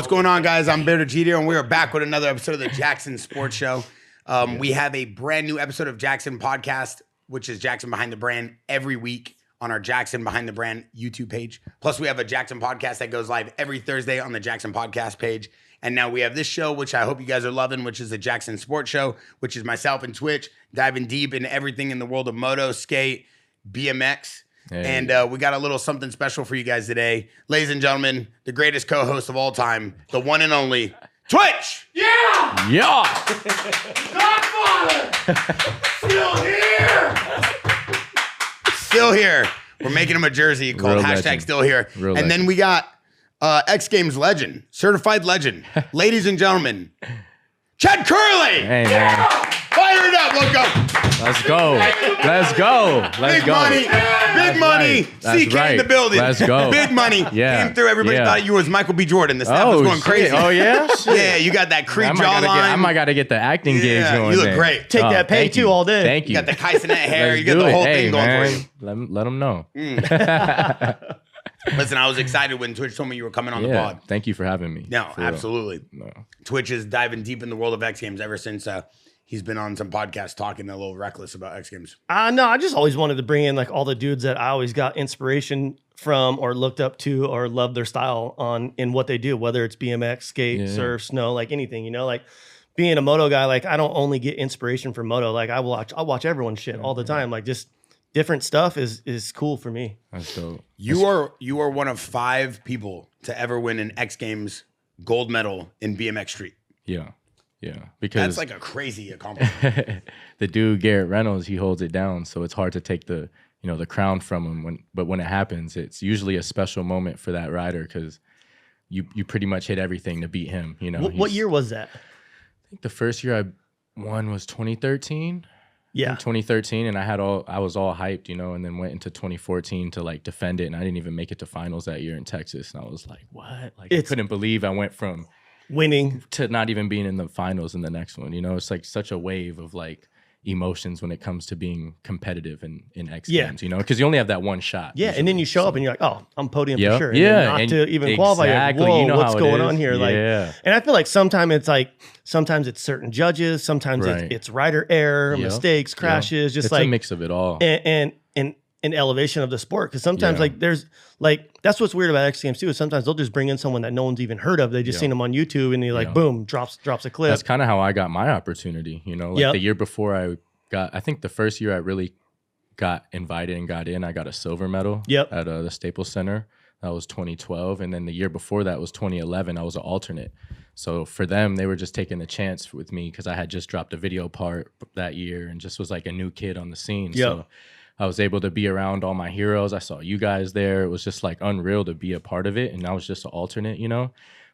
What's going on, guys? I'm Degidio, and we are back with another episode of the Jaxxon Sports Show. We have a brand new episode of Jaxxon Podcast, which is Jaxxon Behind the Brand, every week on our Jaxxon Behind the Brand YouTube page. Plus, we have a Jaxxon Podcast that goes live every Thursday on the Jaxxon Podcast page. And now we have this show, which I hope you guys are loving, which is the Jaxxon Sports Show, which is myself and Twitch, diving deep into everything in the world of moto, skate, BMX. Hey. And we got a little something special for you guys today. Ladies and gentlemen, the greatest co-host of all time, the one and only Twitch! Yeah! Yeah! Godfather! Still here! Still here. We're making him a jersey called Real hashtag legend. Still Here. Real and legend. then we got X Games legend, certified legend. Ladies and gentlemen, Chad Kerley! Hey, man. Fire it up, look up. Let's go. Let's go. Let's Big go. money. Big money. Right. That's CK right. in the building. Let's go. Big money. Yeah. Came through. Everybody Yeah. thought you was Michael B. Jordan. The staff was going shit. crazy. Oh, yeah? Shit. Yeah, you got that Creed I jawline. might gotta get the acting gigs Yeah, going. you look man. great. Take that pay, thank too, you. all day. Thank You you. got the Kysonet hair. Let's You got do the it. whole Hey, thing going man. for you. Let them know. Listen, I was excited when Twitch told me you were coming on the Yeah. pod. Thank you for having me. No, For real. absolutely. No. Twitch is diving deep in the world of X Games ever since he's been on some podcasts talking a little reckless about X Games. No, I just always wanted to bring in like all the dudes that I always got inspiration from or looked up to or loved their style on in what they do, whether it's BMX, skate, Yeah. surf, snow, like anything, you know, like being a moto guy, like I don't only get inspiration from moto. Like I watch everyone's shit all the time. Like just different stuff is cool for me. That's dope. You are one of 5 people to ever win an X Games gold medal in BMX Street. Yeah. Yeah. Because That's like a crazy accomplishment. the dude Garrett Reynolds, he holds it down, so it's hard to take the the crown from him. But when it happens, it's usually a special moment for that rider because you pretty much hit everything to beat him. What year was that? I think the first year I won was 2013. Yeah. In 2013, and I was all hyped, and then went into 2014 to like defend it, and I didn't even make it to finals that year in Texas, and I was like, what? Like I couldn't believe I went from Winning to not even being in the finals in the next one. It's like such a wave of like emotions when it comes to being competitive in X Games, because you only have that one shot. Yeah, and then you show up and you're like, oh, I'm podium Yep. for sure. And Yeah, then not and to even qualify. exactly. Whoa, You know what's how it going is. on here? Like, Yeah. and I feel like sometimes it's certain judges, sometimes Right. it's rider error, Yep. mistakes, crashes, just It's like a mix of it all. and an elevation of the sport. Because sometimes Yeah. like there's like that's what's weird about X Games too. Is sometimes they'll just bring in someone that no one's even heard of. They just Yeah. seen them on YouTube and he like Yeah. boom drops a clip. That's kind of how I got my opportunity. Like Yep. the year before I think the first year I really got invited and got in, I got a silver medal Yep. at the Staples Center. That was 2012. And then the year before that was 2011. I was an alternate. So for them, they were just taking the chance with me because I had just dropped a video part that year and just was like a new kid on the scene. Yep. So I was able to be around all my heroes. I saw you guys there. It was just like unreal to be a part of it. And I was just an alternate,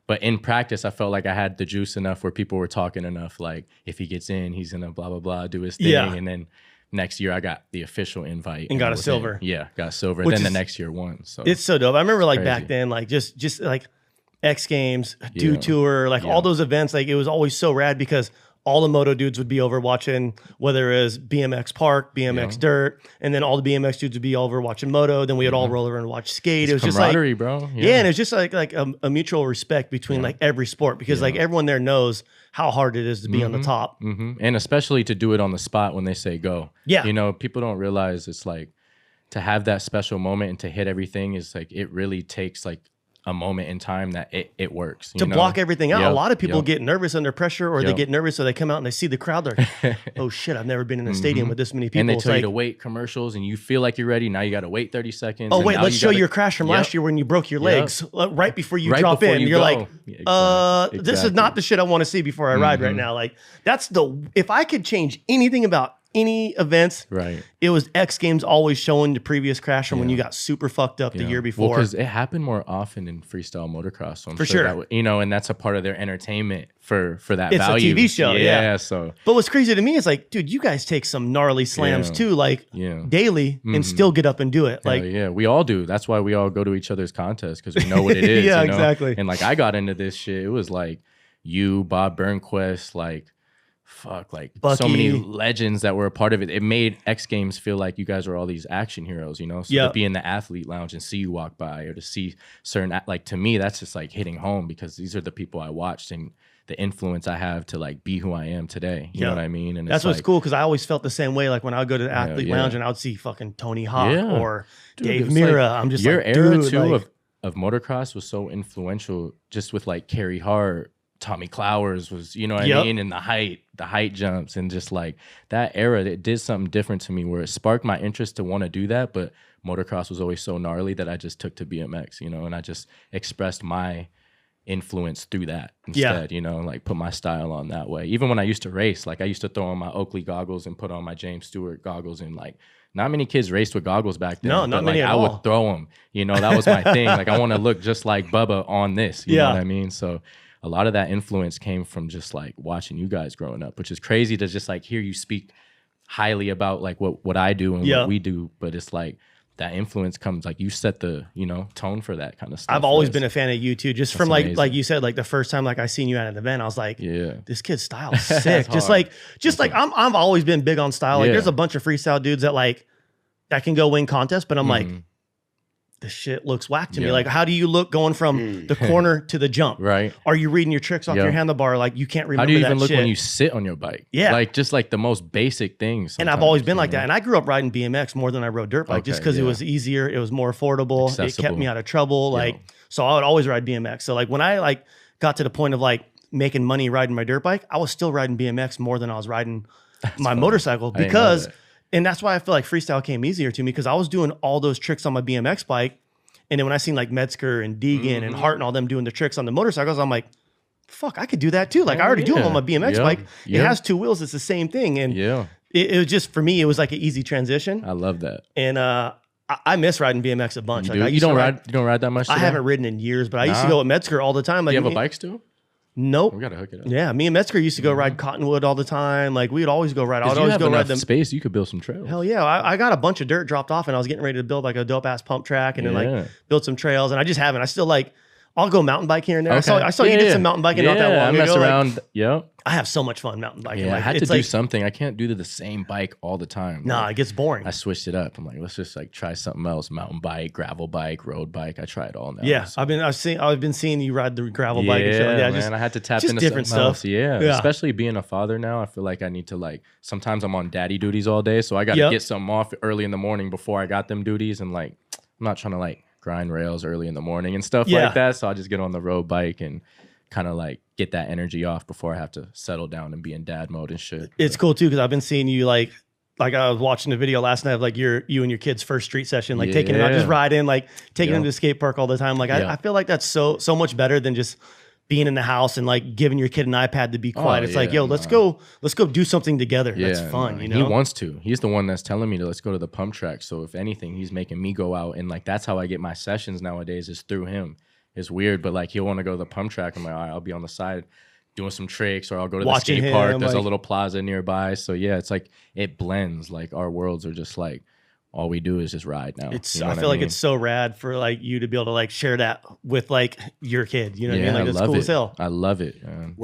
But in practice, I felt like I had the juice enough where people were talking enough. Like if he gets in, he's gonna blah blah blah do his thing. Yeah. And then next year I got the official invite And got I a was silver. in. Yeah, got silver. Which And then is- the next year won. So It's so dope. I remember like Crazy. back then, like just like X Games, Do Yeah. Tour, like Yeah. all those events, like it was always so rad because all the moto dudes would be over watching, whether it was BMX Park, BMX Yeah. Dirt, and then all the BMX dudes would be over watching moto. Then we would all roll over and watch skate. It was just like, camaraderie, bro. yeah, and it's just like a mutual respect between like every sport because like everyone there knows how hard it is to be on the top. And especially to do it on the spot when they say go. Yeah. People don't realize it's like to have that special moment and to hit everything is like it really takes like a moment in time that it works. To block everything out. Yep, A lot of people yep. get nervous under pressure or they Yep. get nervous so they come out and they see the crowd. They're like, oh shit, I've never been in a stadium with this many people. And they It's tell you like, to wait commercials and you feel like you're ready. Now you got to wait 30 seconds. oh and wait, now let's you show gotta- your crash from last year when you broke your legs right before you Right drop before in. you You're go. like, Yeah, this is exactly. not the shit I want to see before I ride right now. Like if I could change anything about any events, Right. it was X Games always showing the previous crash from when you got super fucked up the year before. Well, because it happened more often in freestyle motocross. So I'm For sure. sure. That, and that's a part of their entertainment for that It's a value. TV show, yeah. So But what's crazy to me is like, dude, you guys take some gnarly slams Yeah. too, like Yeah. daily, and still get up and do it. Like, yeah, we all do. That's why we all go to each other's contests because we know what it is. Yeah, you know? exactly. And like I got into this shit. It was like you, Bob Burnquist, like fuck, like so Bucky. many legends that were a part of it. It made X Games feel like you guys were all these action heroes, you know? So to be in the athlete lounge and see you walk by, or to see certain, like, to me, that's just like hitting home, because these are the people I watched and the influence I have to like be who I am today. You know what I mean? And that's what's cool, because I always felt the same way. Like when I would go to the athlete lounge and I would see fucking Tony Hawk or Dave Mira. Like, I'm just your like, era dude, too like, of motocross was so influential, just with like Kerry Hart, Tommy Clowers was, you know what I mean? And the height jumps, and just like that era, it did something different to me where it sparked my interest to want to do that. But motocross was always so gnarly that I just took to BMX, you know, and I just expressed my influence through that instead, you know, like put my style on that way. Even when I used to race, like I used to throw on my Oakley goggles and put on my James Stewart goggles, and like not many kids raced with goggles back then. No, not many at I all. would throw them, you know, that was my thing. Like I want to look just like Bubba on this, you know what I mean? So a lot of that influence came from just like watching you guys growing up, which is crazy to just like hear you speak highly about like what I do and what we do. But it's like that influence comes, like you set the, you know, tone for that kind of stuff. I've always been a fan of you too. Just from amazing. like you said, like the first time like I seen you at an event, I was like, this kid's style is sick. just hard. like I've always been big on style. Like there's a bunch of freestyle dudes that can go win contests, but I'm like, this shit looks whack to me. Like, how do you look going from the corner to the jump? Right. Are you reading your tricks off your handlebar? Like, you can't remember that. How do you even look shit. when you sit on your bike? Yeah. Like, just like the most basic things. And I've always been like that. And I grew up riding BMX more than I rode dirt bike, just because it was easier. It was more affordable. Accessible. It kept me out of trouble. Like, so I would always ride BMX. So like when I like got to the point of like making money riding my dirt bike, I was still riding BMX more than I was riding my motorcycle, because, and that's why I feel like freestyle came easier to me, because I was doing all those tricks on my BMX bike. And then when I seen like Metzger and Deegan and Hart and all them doing the tricks on the motorcycles, I'm like, fuck, I could do that too. Like I already do them on my BMX bike. It has two wheels. It's the same thing. And it was just, for me, it was like an easy transition. I love that. And I miss riding BMX a bunch. You, like, you don't ride that much today? I haven't ridden in years, but I used to go with Metzger all the time. Like, do you have a bike still? Nope. We got to hook it up. Yeah, me and Metzger used to go ride Cottonwood all the time. Like we'd always go ride. I'd you always have go enough ride them. space, you could build some trails. Hell yeah. I got a bunch of dirt dropped off, and I was getting ready to build like a dope ass pump track and then like build some trails. And I just haven't. I still like, I'll go mountain bike here and there. Okay. I saw you did some mountain biking not that long ago. I mess around. Like, I have so much fun mountain biking. Yeah, like, I had to do something. I can't do the same bike all the time. Nah, it gets boring. I switched it up. I'm like, let's just like try something else. Mountain bike, gravel bike, road bike. I try it all now. Yeah, so. I've been seeing you ride the gravel bike and shit like that. Man, I had to tap just into different stuff. Else. Yeah, especially being a father now. I feel like I need to like, sometimes I'm on daddy duties all day, so I got to get something off early in the morning before I got them duties. And like, I'm not trying to like grind rails early in the morning and stuff like that. So I just get on the road bike and kind of like get that energy off before I have to settle down and be in dad mode and shit. It's cool too, because I've been seeing you like I was watching the video last night of like you and your kids' first street session, like taking them out, just riding, like taking them to the skate park all the time. Like I feel like that's so much better than just being in the house and like giving your kid an iPad to be quiet. It's like, yo, let's go do something together. That's fun, you know? He wants to. He's the one that's telling me to let's go to the pump track. So if anything, he's making me go out, and like that's how I get my sessions nowadays, is through him. It's weird, but like he'll want to go to the pump track. I'm like, all right, I'll be on the side doing some tricks, or I'll go to the skate park. There's a little plaza nearby. So yeah, it's like it blends. Like our worlds are just like, all we do is just ride now. It's I feel like it's so rad for like you to be able to like share that with like your kid. You know what I mean? Like that's cool as hell. I love it. Man.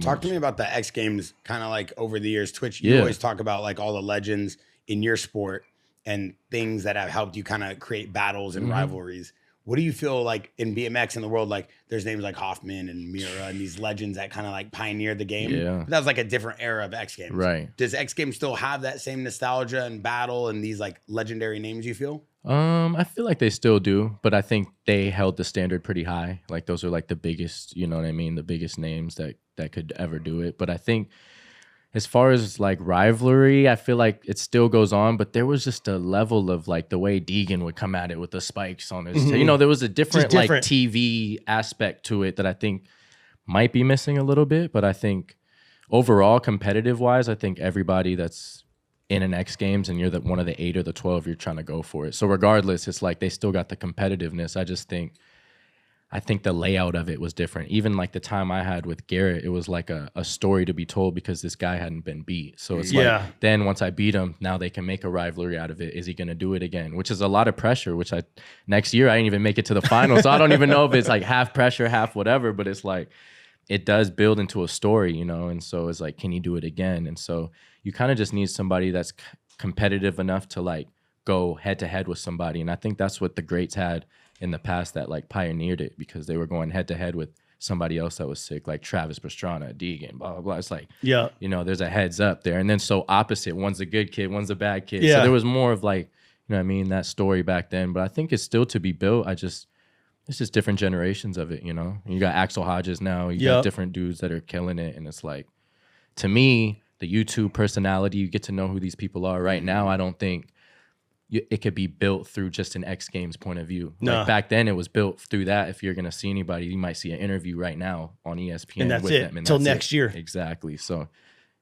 Talk to me about the X Games, kind of like over the years. Twitch, you always talk about like all the legends in your sport and things that have helped you kind of create battles and rivalries. What do you feel like in BMX in the world? Like there's names like Hoffman and Mira and these legends that kind of like pioneered the game. Yeah. But that was like a different era of X Games. Right. Does X Games still have that same nostalgia and battle and these like legendary names, you feel? I feel like they still do, but I think they held the standard pretty high. Like those are like the biggest, you know what I mean? The biggest names that could ever do it. But I think as far as like rivalry, I feel like it still goes on, but there was just a level of like the way Deegan would come at it with the spikes on his, you know, there was a different like TV aspect to it that I think might be missing a little bit. But I think overall, competitive wise, I think everybody that's in an X Games and you're one of the 8 or the 12, you're trying to go for it. So regardless, it's like they still got the competitiveness. I think the layout of it was different. Even like the time I had with Garrett, it was like a story to be told because this guy hadn't been beat. So it's like, then once I beat him, now they can make a rivalry out of it. Is he going to do it again? Which is a lot of pressure, next year, I didn't even make it to the final. So I don't even know if it's like half pressure, half whatever, but it's like, it does build into a story, you know, and so it's like, can you do it again? And so you kind of just need somebody that's competitive enough to like go head to head with somebody. And I think that's what the greats had in the past that like pioneered it, because they were going head to head with somebody else that was sick, like Travis Pastrana, Deegan, blah, blah, blah. It's like, yeah, you know, there's a heads up there. And then so opposite, one's a good kid, one's a bad kid. Yeah. So there was more of like, you know what I mean, that story back then. But I think it's still to be built. It's just different generations of it, you know? You got Axel Hodges now. You got different dudes that are killing it. And it's like, to me, the YouTube personality, you get to know who these people are. Right now, I don't think it could be built through just an X Games point of view. No. Like back then, it was built through that. If you're going to see anybody, you might see an interview right now on ESPN. And that's with it, them, until next year. Exactly. So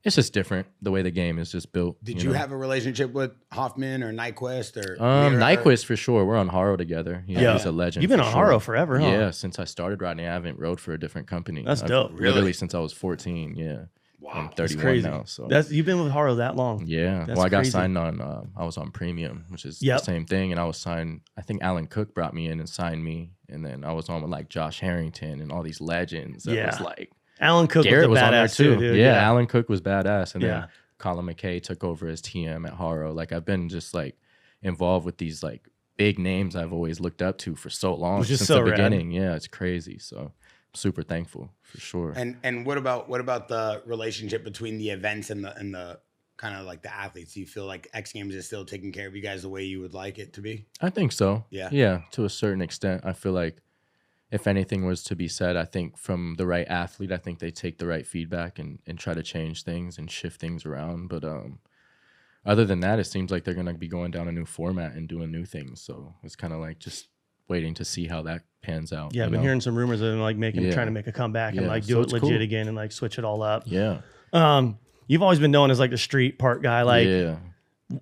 it's just different, the way the game is just built. Did you have a relationship with Hoffman or Nyquist or Nyquist for sure? We're on Haro together. Yeah, he's a legend. You've been for on sure. Haro forever, huh? Yeah, since I started riding, I haven't rode for a different company. That's dope. Literally since I was 14. Yeah. Wow, I'm That's 31 crazy. now. So You've been with Haro that long. yeah. That's Well, I got crazy. signed on. I was on Premium, which is the same thing, and I was signed. I think Alan Cook brought me in and signed me, and then I was on with like Josh Harrington and all these legends. That was like Alan Cook Garrett was was a on there badass too. dude. Yeah, Alan Cook was badass, and Yeah. then Colin McKay took over as TM at Haro. Like I've been just like involved with these like big names I've always looked up to for so long, Which is since so the rad. beginning. Yeah, it's crazy. So I'm super thankful for sure. And what about the relationship between the events and the kind of like the athletes? Do you feel like X Games is still taking care of you guys the way you would like it to be? I think so. Yeah. Yeah, to a certain extent. I feel like if anything was to be said, I think from the right athlete, I think they take the right feedback and try to change things and shift things around. But other than that, it seems like they're going to be going down a new format and doing new things. So it's kind of like just waiting to see how that pans out. Yeah, I've been hearing some rumors of them like trying to make a comeback and like do it legit again and like switch it all up. Yeah. You've always been known as like the street park guy. Like,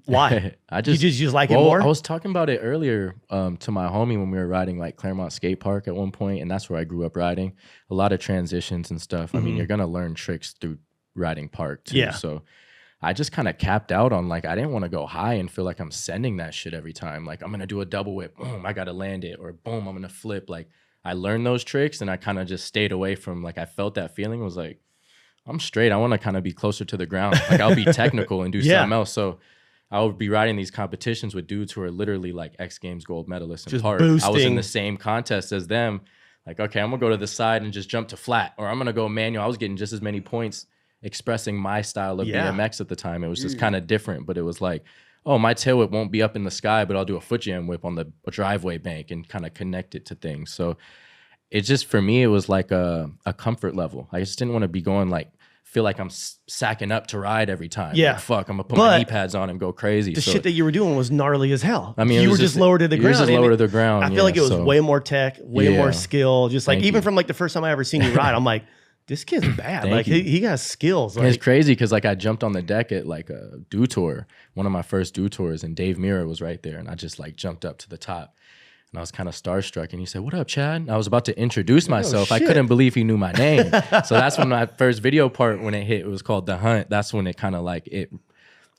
why? you just like it more? I was talking about it earlier to my homie when we were riding like Claremont Skate Park at one point, and that's where I grew up riding. A lot of transitions and stuff. I mean, you're gonna learn tricks through riding park too. Yeah. So I just kind of capped out on like I didn't want to go high and feel like I'm sending that shit every time. Like I'm gonna do a double whip, boom, I gotta land it, or boom, I'm gonna flip. Like I learned those tricks and I kind of just stayed away from like I felt that feeling was like I'm straight. I want to kind of be closer to the ground. Like I'll be technical and do something else. So I would be riding these competitions with dudes who are literally like X Games gold medalists in Just park. I was in boosting. the same contest as them. Like, okay, I'm gonna go to the side and just jump to flat, or I'm gonna go manual. I was getting just as many points expressing my style of BMX at the time. It was just kind of different, but it was like, oh, my tail whip won't be up in the sky, but I'll do a foot jam whip on the driveway bank and kind of connect it to things. So it just, for me, it was like a comfort level. I just didn't want to be going like, feel like I'm sacking up to ride every time. Yeah. Like, fuck, I'm gonna put my knee pads on and go crazy. The shit that you were doing was gnarly as hell. I mean, you were just lower to the ground. Just lower to the ground. I feel like it was way more tech, way more skill. Just like Thank even you. from like the first time I ever seen you ride, I'm like, this kid's bad. Thank Like you. he got skills. And it's Like, crazy because like I jumped on the deck at like a dew tour, one of my first dew tours, and Dave Mirra was right there, and I just like jumped up to the top. And I was kind of starstruck, and he said, "What up, Chad?" And I was about to introduce myself. I shit. couldn't believe he knew my name. So that's when my first video part, when it hit, it was called The Hunt. That's when it kind of like it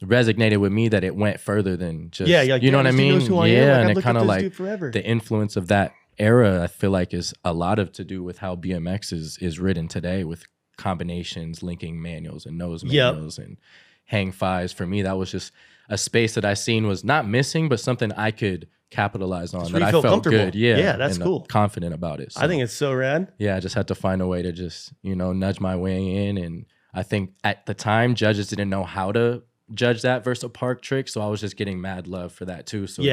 resonated with me that it went further than just, yeah, like, you know what I this dude mean? knows who I am. Yeah, Like, and I've it looked kind up of this like dude forever. the influence of that era, I feel like is a lot of to do with how BMX is ridden today with combinations, linking manuals and nose manuals and hang fives. For me, that was just a space that I seen was not missing, but something I could capitalize on, Just that where you I feel felt comfortable. good. Yeah, Yeah, that's and cool. confident about it. So, I think it's so rad. yeah, I just had to find a way to just, nudge my way in. And I think at the time, judges didn't know how to judge that versus a park trick. So I was just getting mad love for that too. So it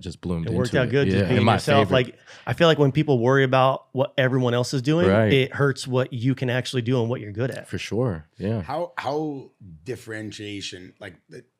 just bloomed It into worked out it. good. Just Yeah, being and my yourself. favorite. Like I feel like when people worry about what everyone else is doing, Right. it hurts what you can actually do and what you're good at. For sure. Yeah. How differentiation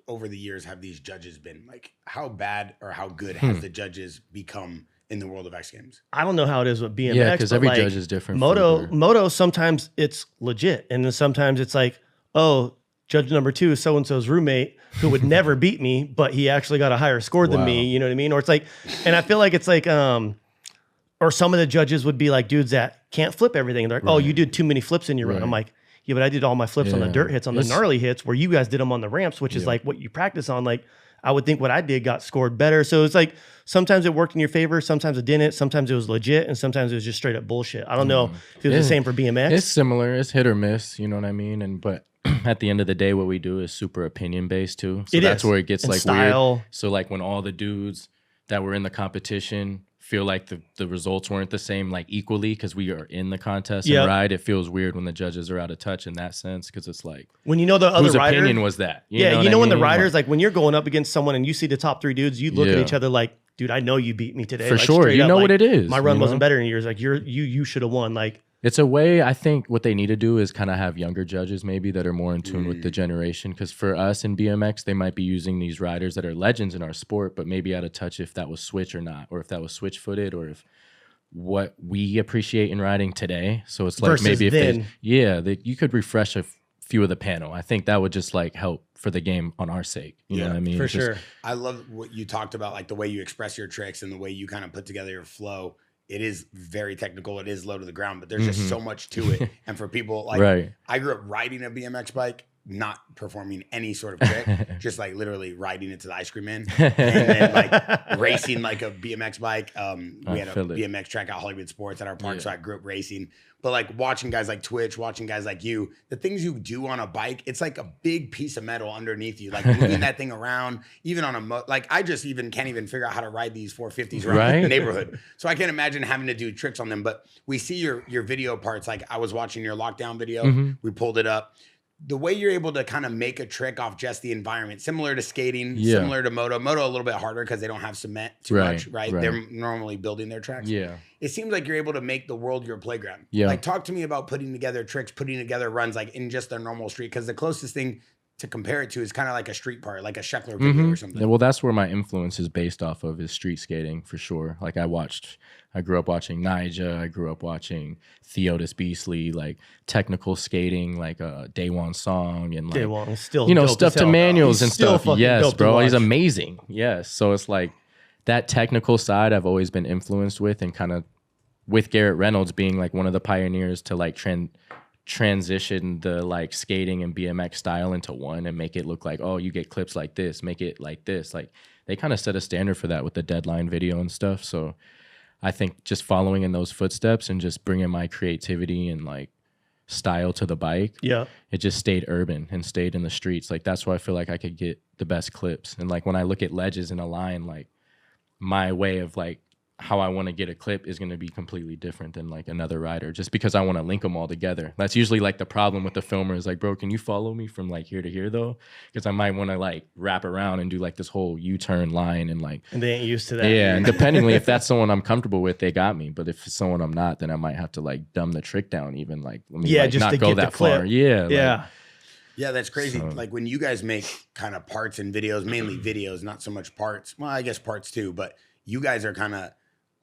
over the years have these judges been? Like how bad or how good has the judges become in the world of X Games? I don't know how it is with BMX. Yeah, because but every like, judge is different. Moto, sometimes it's legit. And then sometimes it's like, oh, judge number 2 is so-and-so's roommate who would never beat me, but he actually got a higher score than me. You know what I mean? Or it's like, and I feel like it's like, or some of the judges would be like dudes that can't flip everything. And they're like, oh, you did too many flips in your run. I'm like, yeah, but I did all my flips on the dirt hits, on the gnarly hits where you guys did them on the ramps, which is like what you practice on. Like, I would think what I did got scored better. So it's like sometimes it worked in your favor, sometimes it didn't, sometimes it was legit, and sometimes it was just straight up bullshit. I don't know if it was the same for BMX. It's similar. It's hit or miss. You know what I mean? But at the end of the day, what we do is super opinion based too. So that's where it gets like style. Weird. So like when all the dudes that were in the competition feel like the results weren't the same like equally because we are in the contest and ride, it feels weird when the judges are out of touch in that sense because it's like when you know the other whose rider, opinion was that? You know when the riders like when you're going up against someone and you see the top 3 dudes, you look at each other like, dude, I know you beat me today. For like, sure. You know what it is. My run wasn't better than yours. Like you should have won. Like it's a way, I think what they need to do is kind of have younger judges maybe that are more in tune with the generation. Because for us in BMX, they might be using these riders that are legends in our sport, but maybe out of touch if that was switch or not, or if that was switch footed, or if what we appreciate in riding today. So it's like maybe if you could refresh a few of the panel. I think that would just like help for the game on our sake. You know what I mean? For sure. I love what you talked about, like the way you express your tricks and the way you kind of put together your flow. It is very technical. It is low to the ground, but there's just so much to it. And for people like, I grew up riding a BMX bike, not performing any sort of trick, just like literally riding it to the ice cream man, and then like racing like a BMX bike. We had a BMX track at Hollywood Sports at our park, so I grew up racing. But like watching guys like Twitch, watching guys like you, the things you do on a bike, it's like a big piece of metal underneath you, like moving that thing around, even on a like I just can't even figure out how to ride these 450s around the neighborhood. So I can't imagine having to do tricks on them. But we see your video parts. Like I was watching your lockdown video, we pulled it up. The way you're able to kind of make a trick off just the environment, similar to skating, similar to Moto. Moto a little bit harder because they don't have cement too much, right? They're normally building their tracks. Yeah. It seems like you're able to make the world your playground. Yeah. Like talk to me about putting together tricks, putting together runs like in just a normal street. Because the closest thing to compare it to is kind of like a street part, like a Sheckler video or something. Yeah, well, that's where my influence is based off of is street skating for sure. Like I grew up watching Nyjah. I grew up watching Theodis Beasley, like technical skating, like Day One Song and like Day still stuff to manuals and stuff. Yes, bro, he's amazing. Yes, so it's like that technical side I've always been influenced with, and kind of with Garrett Reynolds being like one of the pioneers to like transition the like skating and BMX style into one and make it look like, oh, you get clips like this, make it like this. Like they kind of set a standard for that with the Deadline video and stuff. So I think just following in those footsteps and just bringing my creativity and like style to the bike, it just stayed urban and stayed in the streets. Like that's where I feel like I could get the best clips. And like when I look at ledges in a line, like my way of like how I want to get a clip is going to be completely different than like another rider, just because I want to link them all together. That's usually like the problem with the filmer is like, bro, can you follow me from like here to here though? Because I might want to like wrap around and do like this whole U-turn line and like. And they ain't used to that. Yeah, and dependingly, if that's someone I'm comfortable with, they got me. But if it's someone I'm not, then I might have to like dumb the trick down even. Like, let me like, just not to go get that the clip. far. Yeah. Yeah. Like, yeah, that's crazy. So, like when you guys make kind of parts and videos, mainly videos, not so much parts. Well, I guess parts too, but you guys are kind of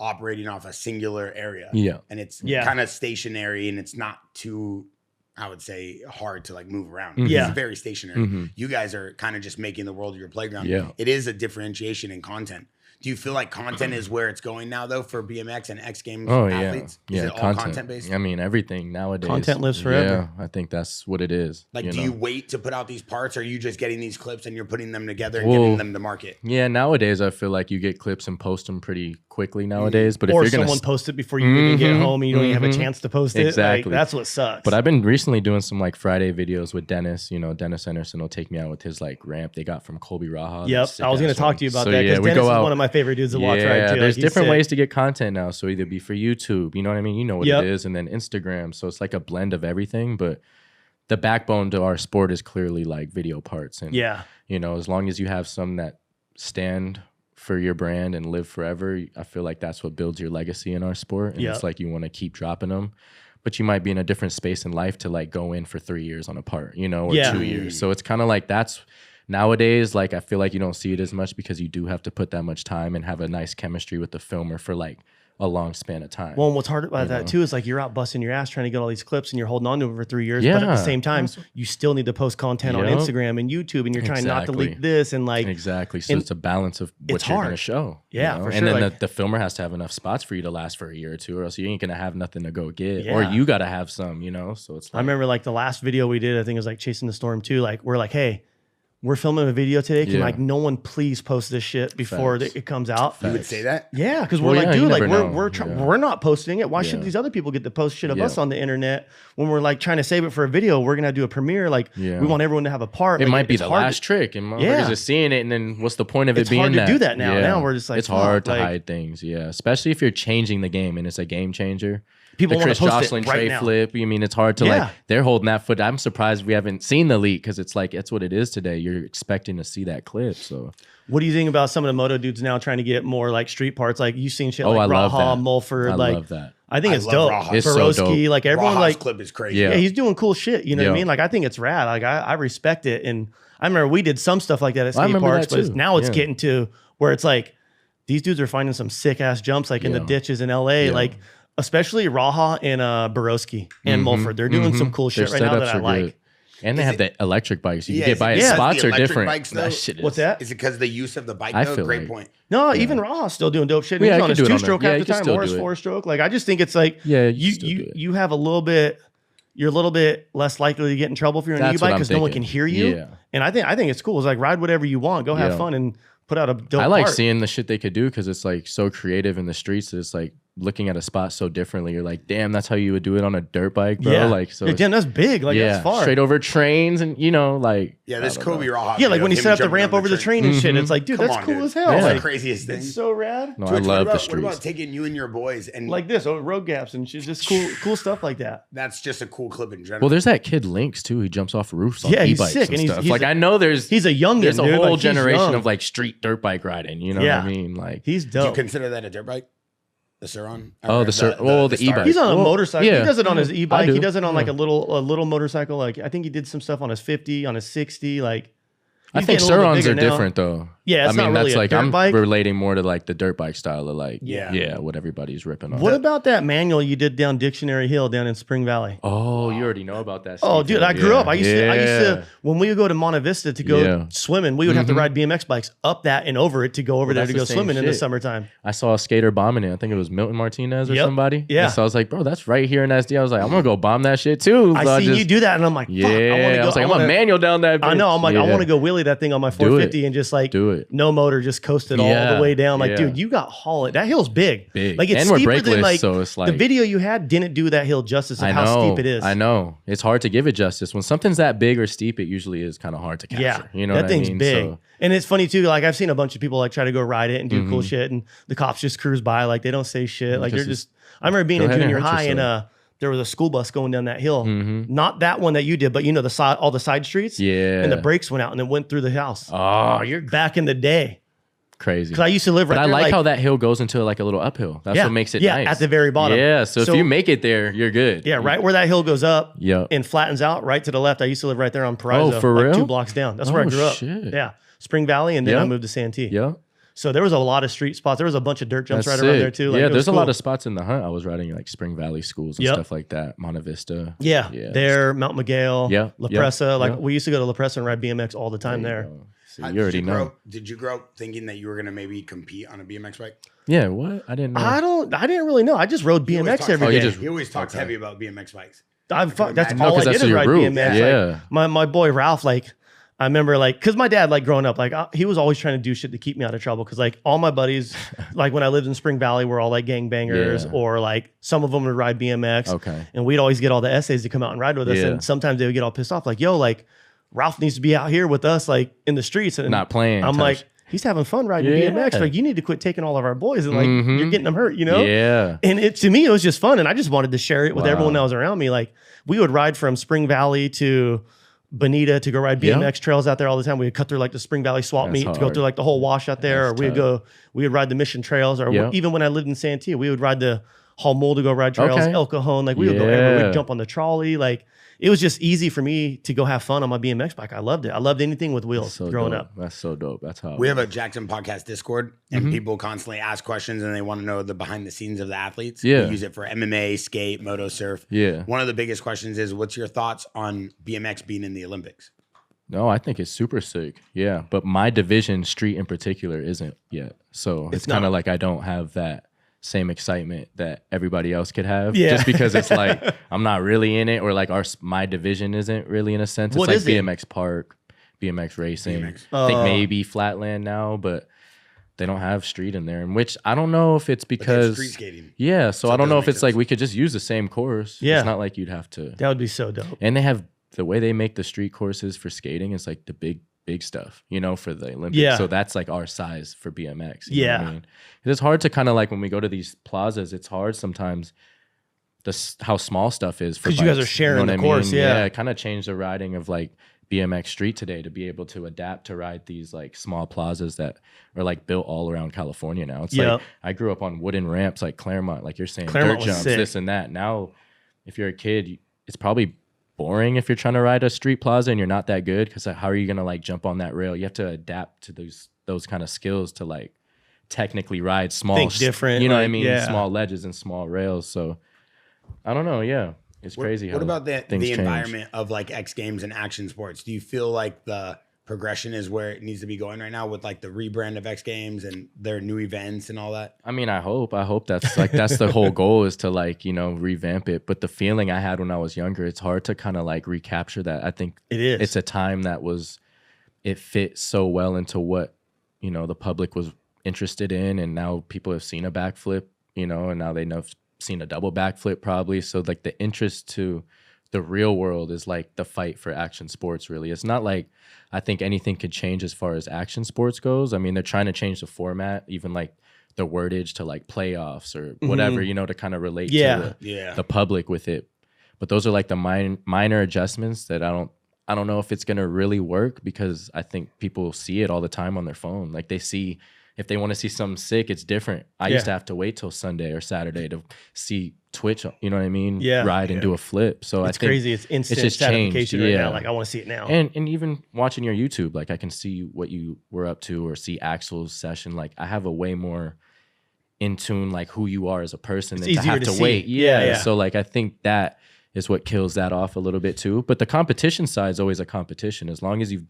operating off a singular area. Yeah. And it's kind of stationary and it's not too, I would say, hard to like move around. It's very stationary. You guys are kind of just making the world your playground. Yeah. It is a differentiation in content. Do you feel like content is where it's going now, though, for BMX and X Games athletes? Is it all content-based? I mean, everything nowadays. Content lives forever. Yeah, I think that's what it is. Like, do you wait to put out these parts, or are you just getting these clips and you're putting them together and getting them to market? Yeah, nowadays I feel like you get clips and post them pretty quickly nowadays. But if or you're someone post it before you even get home and you don't even have a chance to post it. Exactly. Like, that's what sucks. But I've been recently doing some like Friday videos with Dennis. You know, Dennis Anderson will take me out with his like ramp they got from Colby Raha. Yep, I was going to talk to you about that because Dennis is one of my favorite dudes to watch. Yeah, there's different ways to get content now. So either be for YouTube, you know what I mean? You know what it is. And then Instagram. So it's like a blend of everything. But the backbone to our sport is clearly like video parts. And, you know, as long as you have some that stand for your brand and live forever, I feel like that's what builds your legacy in our sport. And it's like you want to keep dropping them. But you might be in a different space in life to like go in for 3 years on a part, you know, or 2 years. So it's kind of like that's... Nowadays, like I feel like you don't see it as much because you do have to put that much time and have a nice chemistry with the filmer for like a long span of time. Well, and what's hard about that too is like you're out busting your ass trying to get all these clips and you're holding on to them for 3 years. But at the same time, you still need to post content on Instagram and YouTube, and you're trying not to leak this and like So it's a balance of what you're going to show. Yeah, for sure. And then like, the filmer has to have enough spots for you to last for a year or two, or else you ain't going to have nothing to go get. Or you got to have some, you know. So it's like, I remember like the last video we did, I think it was like Chasing the Storm 2. Like we're like, hey, we're filming a video today. Can Yeah. like no one please post this shit before Facts. it comes out? You would say that? Yeah, because Well, we're yeah, like, you dude, like never know. we're not posting it. Why should Yeah. these other people get to post shit of Yeah. us on the internet when we're like trying to save it for a video? We're gonna do a premiere. Like Yeah. we want everyone to have a part. It Like, might be it's the hard last trick, and motherfuckers Yeah. just seeing it, and then what's the point of It's it being hard to that? do that now. Now we're just like, it's hard fuck, to like- hide things, yeah. Especially if you're changing the game and it's a game changer. People the wanna Chris post it Jocelyn right tray now. flip. You mean it's hard to Yeah. like they're holding that foot. I'm surprised we haven't seen the leak because it's like that's what it is today. You're expecting to see that clip. So What do you think about some of the moto dudes now trying to get more like street parts? Like you've seen shit I like love Raha, that. Mulford. I like love that. I think I it's love dope. Raha. It's so Borowski, dope. like everyone Raha's like clip is crazy. Yeah. yeah, he's doing cool shit. You know what I Yeah. mean? Like I think it's rad. Like I respect it. And I remember we did some stuff like that at I skate remember parks, that but too. now it's Yeah. getting to where it's like these dudes are finding some sick ass jumps like in the Yeah. ditches in LA. Yeah. Like especially Raha and Borowski and Mulford. They're doing some cool shit Their right now that setups I are like. good. And they Is have it- the electric bikes. You Yeah, can is get by it it. because Spots the are electric different. bikes, though? That shit is. What's that? Is it because of the use of the bike, I though? feel Great like- point. No, even Raha's still doing dope shit. Yeah, He's I on could his do it on 2-stroke there. Yeah, half you the can time, still or his do it. 4-stroke. Like I just think it's like Yeah, you can still do it. you have a little bit. You're a little bit less likely to get in trouble if you're on an That's what e-bike I'm because no one thinking. can hear you. Yeah. And I think it's cool. It's like ride whatever you want, go have Yeah. fun, and put out a dope. I like part. seeing the shit they could do because it's like so creative in the streets. That it's like looking at a spot so differently. You're like, damn, that's how you would do it on a dirt bike, bro. Yeah, Like, so yeah, damn, that's big. Like yeah, that's far. straight over trains, and you know, like Yeah, this I don't Kobe know. Raha. Yeah, like video when he of set him up the jumping ramp on over the train and shit. It's like, dude, Come that's on, cool dude. as hell. That's Like, the craziest thing. it's so rad. No, I Twitch, love the what streets. about taking you and your boys and Like this, road gaps and shit, just cool stuff like that. that's just a cool clip in general. Well, there's that kid Lynx too. He jumps off roofs on Yeah, he's e-bikes sick, and and he's- stuff. he's Like a- I know there's He's a youngin', there's a dude. whole Like, he's generation young. of like street dirt bike riding. You know Yeah. what I mean? Like He's Do you dope. consider that a dirt bike? The Suron? Oh, Or the Star? e-bike. He's on a Well, motorcycle. yeah. He does it on his I e-bike. He do. does it on like Yeah. a little motorcycle. Like I think he did some stuff on his 50, on his 60. Like I he's think getting a little bit Surons are bigger now. different though. Yeah, it's I mean not really that's a like dirt I'm bike. relating more to like the dirt bike style of like Yeah. what everybody's ripping on. What about that manual you did down Dictionary Hill down in Spring Valley? Oh, you already know about that. Oh, Steve. dude, I grew up. I used Yeah. to when we would go to Monte Vista to go Yeah. swimming, we would have to ride BMX bikes up that and over it to go over Well, there that's to go the same swimming in the shit. summertime. I saw a skater bombing it. I think it was Milton Martinez or Yep. somebody. Yeah. And so I was like, bro, that's right here in SD. I was like, I'm gonna go bomb that shit too. So I seen just- you do that, and I'm like, fuck, Yeah, I want to go. I was like, I'm wanna, a manual down that. Bitch. I know. I'm like, I Yeah. want to go wheelie that thing on my Do 450 and just like Do it. no motor, just coast it all Yeah, the way down. Like, yeah. dude, you got haul it. That hill's big. Big. Like it's And we're steeper than brakeless, like, so it's the like- video you had didn't do that hill justice of I how know. steep it is. I know. It's hard to give it justice when something's that big or steep. It usually is kind of hard to capture. Yeah, You know that what thing's I mean? big, So, and it's funny too. Like I've seen a bunch of people like try to go ride it and do cool Mm-hmm. shit, and the cops just cruise by, like they don't say shit. Like Because they're just. I remember being go in ahead and junior hurt high, and yourself. there was a school bus going down that hill. Mhm. Not that one that you did, but you know the side, all the side streets. Yeah. and the brakes went out and it went through the house. oh, you're Back in the day, crazy. because I used to live right But I there. like how that hill goes into like a little uphill. That's Yeah, what makes it yeah, nice. at the very bottom. Yeah. So, So- if you make it there, you're good. Yeah, right where that hill goes up Yep. and flattens out, right to the left. I used to live right there on Paraiso, Oh, for like real? 2 blocks down. That's where I Oh, grew up. shit. Yeah, Spring Valley, and then I Yep. moved to Santee. Yeah. So there was a lot of street spots. There was a bunch of dirt jumps That's right around there sick. too. Like, yeah, it was there's a lot cool. of spots in the hunt. I was riding like Spring Valley schools and Yep. stuff like that. Monte Vista. Yeah, Yeah. there, Mount Miguel, Yeah, La yeah, Presa. Like yeah. we used to go to La Presa and ride BMX all the time There there. you go. See, How- you already did grow know. up- Did you grow up thinking that you were gonna maybe compete on a BMX bike? Yeah. What? I didn't know. I didn't really know. I just rode He always BMX talks- every Oh, you day. just- He always talks Okay. heavy about BMX bikes. That's imagine. all I 'cause did that's is your ride route. BMX. Yeah. Like, my boy Ralph, like I remember, like, because my dad, like growing up, like he was always trying to do shit to keep me out of trouble. Because like all my buddies, like when I lived in Spring Valley, were all like gangbangers, Yeah. or like some of them would ride BMX. Okay. And we'd always get all the essays to come out and ride with us. Yeah. And sometimes they would get all pissed off, like, yo, like Ralph needs to be out here with us, like in the streets and Not playing. I'm type like, shit. he's having fun riding Yeah. BMX. Like, you need to quit taking all of our boys and like Mhm. you're getting them hurt, you know? Yeah. And it to me, it was just fun. And I just wanted to share it with Wow. everyone that was around me. Like we would ride from Spring Valley to Bonita to go ride Yeah. BMX trails out there all the time. We would cut through like the Spring Valley swap That's meet to go hard. through like the whole wash out there. That's Or we would ride the Mission trails, or Yeah. even when I lived in Santee, we would ride the Hall to go ride trails, Okay. El Cajon. Like we would go everywhere. Yeah. We'd jump on the trolley. Like it was just easy for me to go have fun on my BMX bike. I loved it. I loved anything with wheels So growing dope. up. That's so dope. That's how We have a Jaxxon podcast Discord, and Mm-hmm. people constantly ask questions, and they want to know the behind the scenes of the athletes. Yeah. We use it for MMA, skate, moto, surf. Yeah. One of the biggest questions is, what's your thoughts on BMX being in the Olympics? No, I think it's super sick. Yeah. But my division, street in particular, isn't yet. So it's kind not. of like I don't have that same excitement that everybody else could have. Yeah. Just because it's like I'm not really in it, or like my division isn't really in a sense. It's What like is it? BMX Park, BMX racing. BMX. I think maybe Flatland now, but they don't have street in there. And which I don't know if it's because street skating. Yeah, so I don't know if it's sense. like we could just use the same course. Yeah. It's not like you'd have to. That would be so dope. And they have the way they make the street courses for skating is like the big stuff, you know, for the Olympics. Yeah. So that's like our size for BMX. You know what I mean? It's hard to kind of like when we go to these plazas, it's hard sometimes how small stuff is for because you guys are sharing the course. Yeah, it kind of changed the riding of like BMX street today to be able to adapt to ride these like small plazas that are like built all around California now. It's like I grew up on wooden ramps like Claremont, like you're saying, Claremont dirt jumps, sick. this and that. Now, if you're a kid, it's probably boring if you're trying to ride a street plaza and you're not that good, because how are you gonna like jump on that rail? You have to adapt to those kind of skills to like technically ride small, think different. You know like, what I mean? Yeah. Small ledges and small rails. So I don't know. Yeah, it's crazy. What about the change. environment of like X Games and action sports? Do you feel like the progression is where it needs to be going right now with like the rebrand of X Games and their new events and all that? I mean, I hope that's like that's the whole goal, is to like, you know, revamp it. But the feeling I had when I was younger, it's hard to kind of like recapture that. I think It is. It's a time that it fit so well into what, you know, the public was interested in, and now people have seen a backflip, you know, and now they know seen a double backflip probably. So like the interest to the real world is like the fight for action sports. Really, it's not like I think anything could change as far as action sports goes. I mean, they're trying to change the format, even like the wordage to like playoffs or whatever, you know, to kind of relate to the public with it. But those are like the minor adjustments that I don't know if it's gonna really work, because I think people see it all the time on their phone. Like they see, if they want to see something sick, it's different. I used to have to wait till Sunday or Saturday to see Twitch, you know what I mean? Ride and do a flip. So it's I think crazy. It's instant just gratification changed. right now. Like I want to see it now. And even watching your YouTube, like I can see what you were up to, or see Axel's session. Like I have a way more in tune, like who you are as a person, than to have to wait. Yeah. So like I think that is what kills that off a little bit too. But the competition side is always a competition. As long as you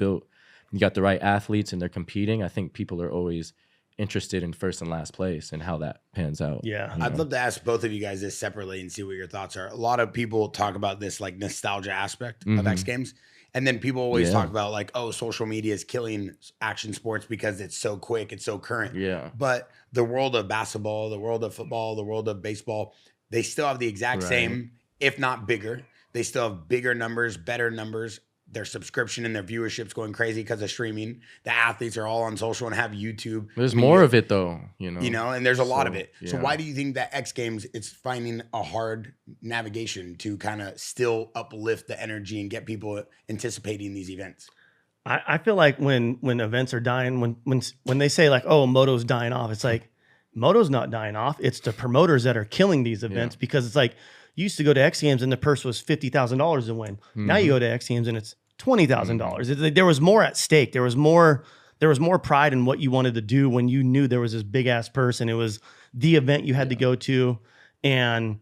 got the right athletes and they're competing, I think people are always interested in first and last place and how that pans out. Yeah. I'd love to ask both of you guys this separately and see what your thoughts are. A lot of people talk about this like nostalgia aspect of X Games. And then people always talk about like, oh, social media is killing action sports because it's so quick, it's so current. Yeah. But the world of basketball, the world of football, the world of baseball, they still have the exact same, if not bigger. They still have bigger numbers, better numbers. Their subscription and their viewership's going crazy because of streaming. The athletes are all on social and have YouTube. There's more of it though, you know. You know, and there's a lot of it. So yeah. why do you think that X Games, it's finding a hard navigation to kind of still uplift the energy and get people anticipating these events? I feel like when events are dying, when they say like, oh, Moto's dying off, it's like Moto's not dying off. It's the promoters that are killing these events, because it's like you used to go to X Games and the purse was $50,000 to win. Now you go to X Games and it's $20,000. It's like there was more at stake. There was more pride in what you wanted to do when you knew there was this big ass purse and it was the event you had to go to. And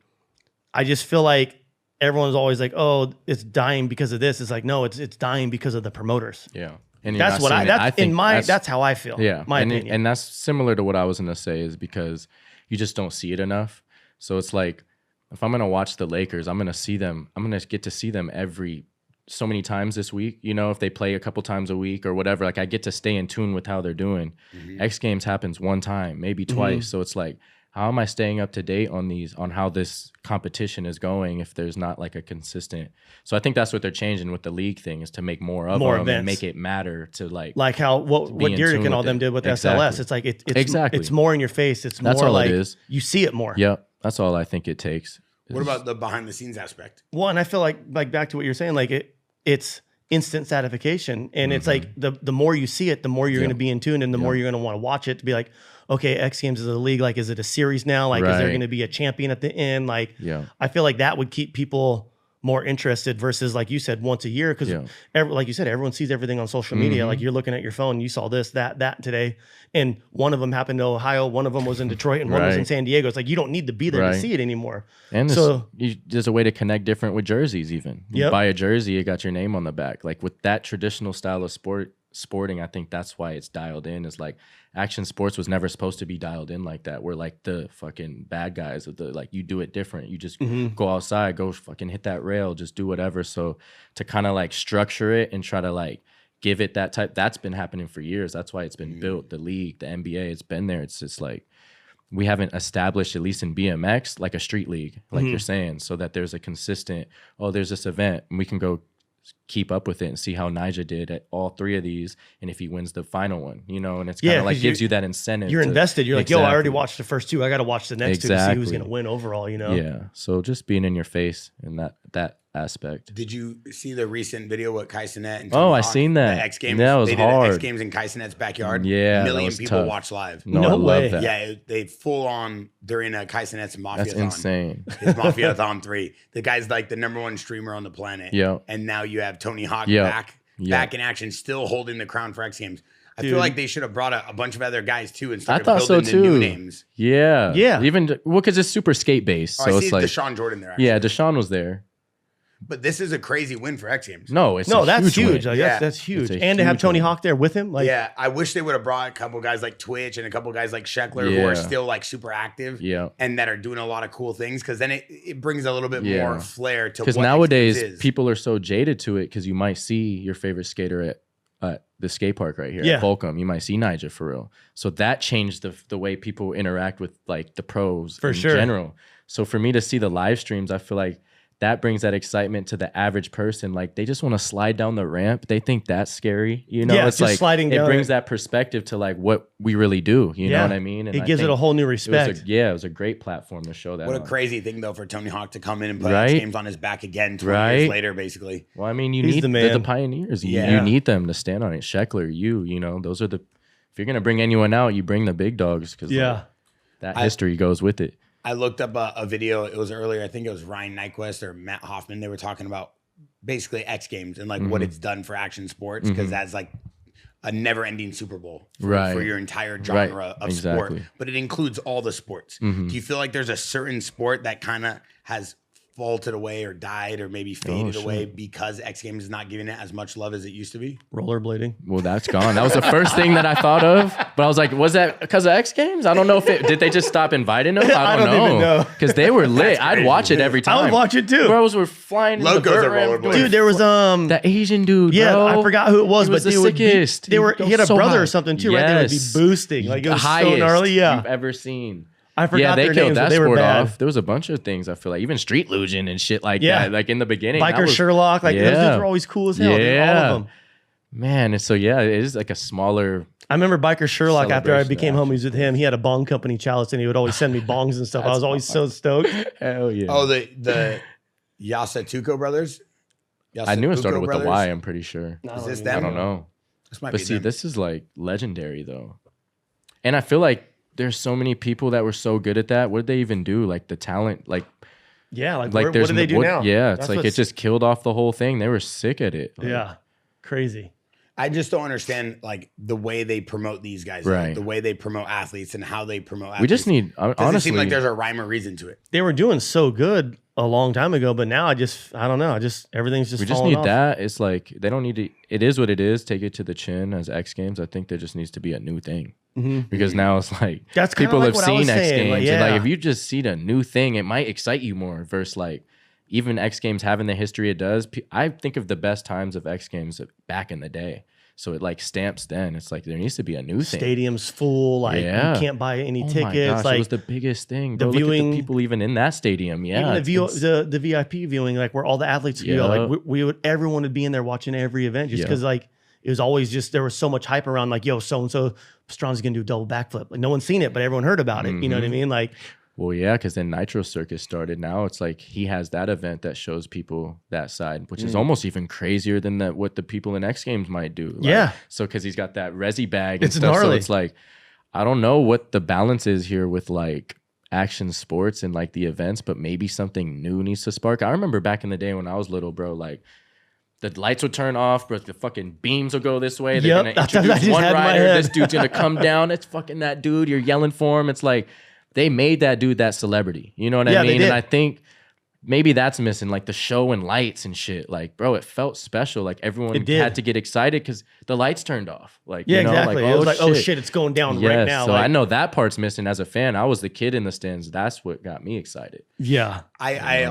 I just feel like everyone's always like, oh, it's dying because of this. It's like, no, it's dying because of the promoters. Yeah. And that's that's how I feel. Yeah. My opinion. And that's similar to what I was going to say, is because you just don't see it enough. So it's like, if I'm going to watch the Lakers, I'm going to see them. I'm going to get to see them every so many times this week, you know, if they play a couple times a week or whatever, like I get to stay in tune with how they're doing. X Games happens one time, maybe twice. So it's like, how am I staying up to date on how this competition is going if there's not like a consistent? So I think that's what they're changing with the league thing, is to make more of them events. and make it matter to like how what Dirk and all them did with SLS. It's like it's more in your face. It's that's more all like it is. You see it more. Yep. That's all I think it takes. What about the behind the scenes aspect? Well, and I feel like back to what you're saying, like it's instant satisfaction. And it's like the more you see it, the more you're going to be in tune, and the more you're going to want to watch it to be like, okay, X Games is a league. Like, is it a series now? Like, is there going to be a champion at the end? Like, I feel like that would keep people more interested versus, like you said, once a year. Because like you said, everyone sees everything on social media. Like, you're looking at your phone, you saw this, that today. And one of them happened to Ohio, one of them was in Detroit, and one was in San Diego. It's like, you don't need to be there to see it anymore. And there's a way to connect different with jerseys even. You buy a jersey, it got your name on the back. Like, with that traditional style of sporting, I think that's why it's dialed in. Is like, action sports was never supposed to be dialed in like that. We're like the fucking bad guys of the, like, you do it different. You just go outside, go fucking hit that rail, just do whatever. So to kind of like structure it and try to like give it that type. That's been happening for years. That's why it's been built. The league, the NBA, it's been there. It's just like we haven't established, at least in BMX, like a street league, like you're saying, so that there's a consistent, there's this event and we can go keep up with it and see how Nyjah did at all 3 of these and if he wins the final one, you know, and it's kind of like gives you that incentive. You're invested. You're like, yo, I already watched the first 2. I got to watch the next 2 to see who's going to win overall, you know? Yeah. So just being in your face in that aspect. Did you see the recent video with Kai Cenat and I seen that. The X Games. That was they did hard. X Games in Kai Cenat's backyard. Yeah, a million people tough. watched live. No, I love that. Yeah, they full on during Kai Cenat's Mafia-thon. That's insane. His Mafia-thon 3. The guy's like the #1 streamer on the planet. Yeah. And now you have Tony Hawk back in action, still holding the crown for X Games. I feel like they should have brought a bunch of other guys too and started building the new names. Yeah. Even because it's super skate based. So it's like Deshaun Jordan there. Actually. Yeah, Deshaun was there. But this is a crazy win for X Games. That's huge. Win. That's huge. And to have Tony Hawk there with him. Like, yeah, I wish they would have brought a couple guys like Twitch and a couple guys like Sheckler who are still like super active and that are doing a lot of cool things, because then it brings a little bit more flair to what because nowadays people are so jaded to it, because you might see your favorite skater at the skate park right here at Volcom. You might see Nyjah for real. So that changed the way people interact with like the pros in general. So for me to see the live streams, I feel like that brings that excitement to the average person. Like they just want to slide down the ramp. They think that's scary. You know, it's like sliding down. It brings that perspective to like what we really do. You know what I mean? And it gives it a whole new respect. It was a great platform to show that. What a crazy thing though for Tony Hawk to come in and put X Games on his back again 20 years later, basically. Well, I mean, you need the pioneers. You need them to stand on it. Sheckler, you know, those are the. If you're gonna bring anyone out, you bring the big dogs, because that history goes with it. I looked up a video. It was earlier. I think it was Ryan Nyquist or Matt Hoffman. They were talking about basically X Games and like what it's done for action sports, because that's like a never-ending Super Bowl for your entire genre of sport. But it includes all the sports. Do you feel like there's a certain sport that kind of has faltered away or died or maybe faded away because X Games is not giving it as much love as it used to be? Rollerblading. Well, that's gone. That was the first thing that I thought of. But I was like, was that because of X Games? I don't know if did they just stop inviting them? I don't even know. Because they were lit. I'd watch it every time. I would watch it too. Bros were flying. Locos are rollerblading. Dude, there was that Asian dude. Yeah, bro. I forgot who it was, but the sickest. He had a brother or something too, right? They would be boosting. Like it was so gnarly. Yeah, you've ever seen. I forgot they their killed names, that but they were sport bad. off. There was a bunch of things, I feel like, even street luging and shit like that. Like in the beginning, Biker Sherlock, like those dudes were always cool as hell. Dude, all of them. Man, and so it is like a smaller. I remember Biker Sherlock, after I became homies with him, he had a bong company, Chalice, and he would always send me bongs and stuff. I was always so stoked. Hell yeah. Oh, the Yasatuko brothers? I knew it started with the Y, I'm pretty sure. Is this them? I don't know. This might but be see, them. this is like legendary though. And I feel like there's so many people that were so good at that. What did they even do? Like the talent, like what do they do now? Yeah, it's like it just killed off the whole thing. They were sick at it. Yeah, crazy. I just don't understand like the way they promote these guys, like, the way they promote athletes and how they promote athletes. We just need, honestly, it seems like there's a rhyme or reason to it. They were doing so good a long time ago, but now I don't know. Everything's just. We just need that. It's like they don't need to. It is what it is. Take it to the chin as X Games. I think there just needs to be a new thing. Because now it's like people have seen X Games, and like if you just see a new thing, it might excite you more. Versus like even X Games having the history it does. I think of the best times of X Games back in the day. So it like stamps then. It's like there needs to be a new thing. Stadium's full. Like you can't buy any tickets. My gosh, like it was the biggest thing. Look at the people even in that stadium. Yeah, even the VIP viewing, like where all the athletes go. Like everyone would be in there watching every event just because like it was always just there was so much hype around. Like so and so Strong's gonna do a double backflip. Like no one's seen it, but everyone heard about it. You know what I mean? Like. Well, yeah, because then Nitro Circus started. Now it's like he has that event that shows people that side, which is almost even crazier than what the people in X Games might do. Like, so because he's got that resi bag and stuff. Gnarly. So it's like, I don't know what the balance is here with like action sports and like the events, but maybe something new needs to spark. I remember back in the day when I was little, bro, like the lights would turn off, but the fucking beams will go this way. They're going to introduce one rider. This dude's going to come down. It's fucking that dude. You're yelling for him. It's like, they made that dude that celebrity. You know what I mean? And I think maybe that's missing, like the show and lights and shit. Like, bro, it felt special. Like everyone had to get excited because the lights turned off. Like, you know, exactly. Like, it was like, oh shit, it's going down right now. So I know that part's missing. As a fan, I was the kid in the stands. That's what got me excited. Yeah. I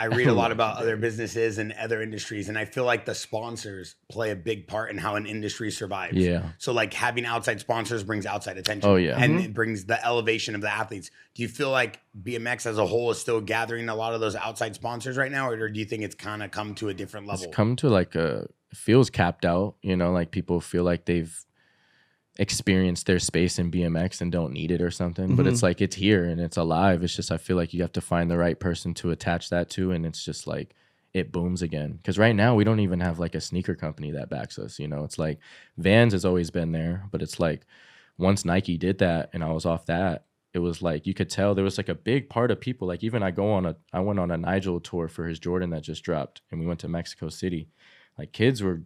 I read a lot about other businesses and other industries, and I feel like the sponsors play a big part in how an industry survives. Yeah. So like having outside sponsors brings outside attention. Oh, yeah. And it brings the elevation of the athletes. Do you feel like BMX as a whole is still gathering a lot of those outside sponsors right now, or do you think it's kind of come to a different level? It's come to like it feels capped out, you know, like people feel like they've experienced their space in BMX and don't need it or something. But it's like it's here and it's alive. It's just I feel like you have to find the right person to attach that to, and it's just like it booms again. Because right now we don't even have like a sneaker company that backs us. You know, it's like Vans has always been there, but it's like once Nike did that and I was off that, it was like you could tell there was like a big part of people. Like even I went on a Nigel tour for his Jordan that just dropped, and we went to Mexico City. Like kids were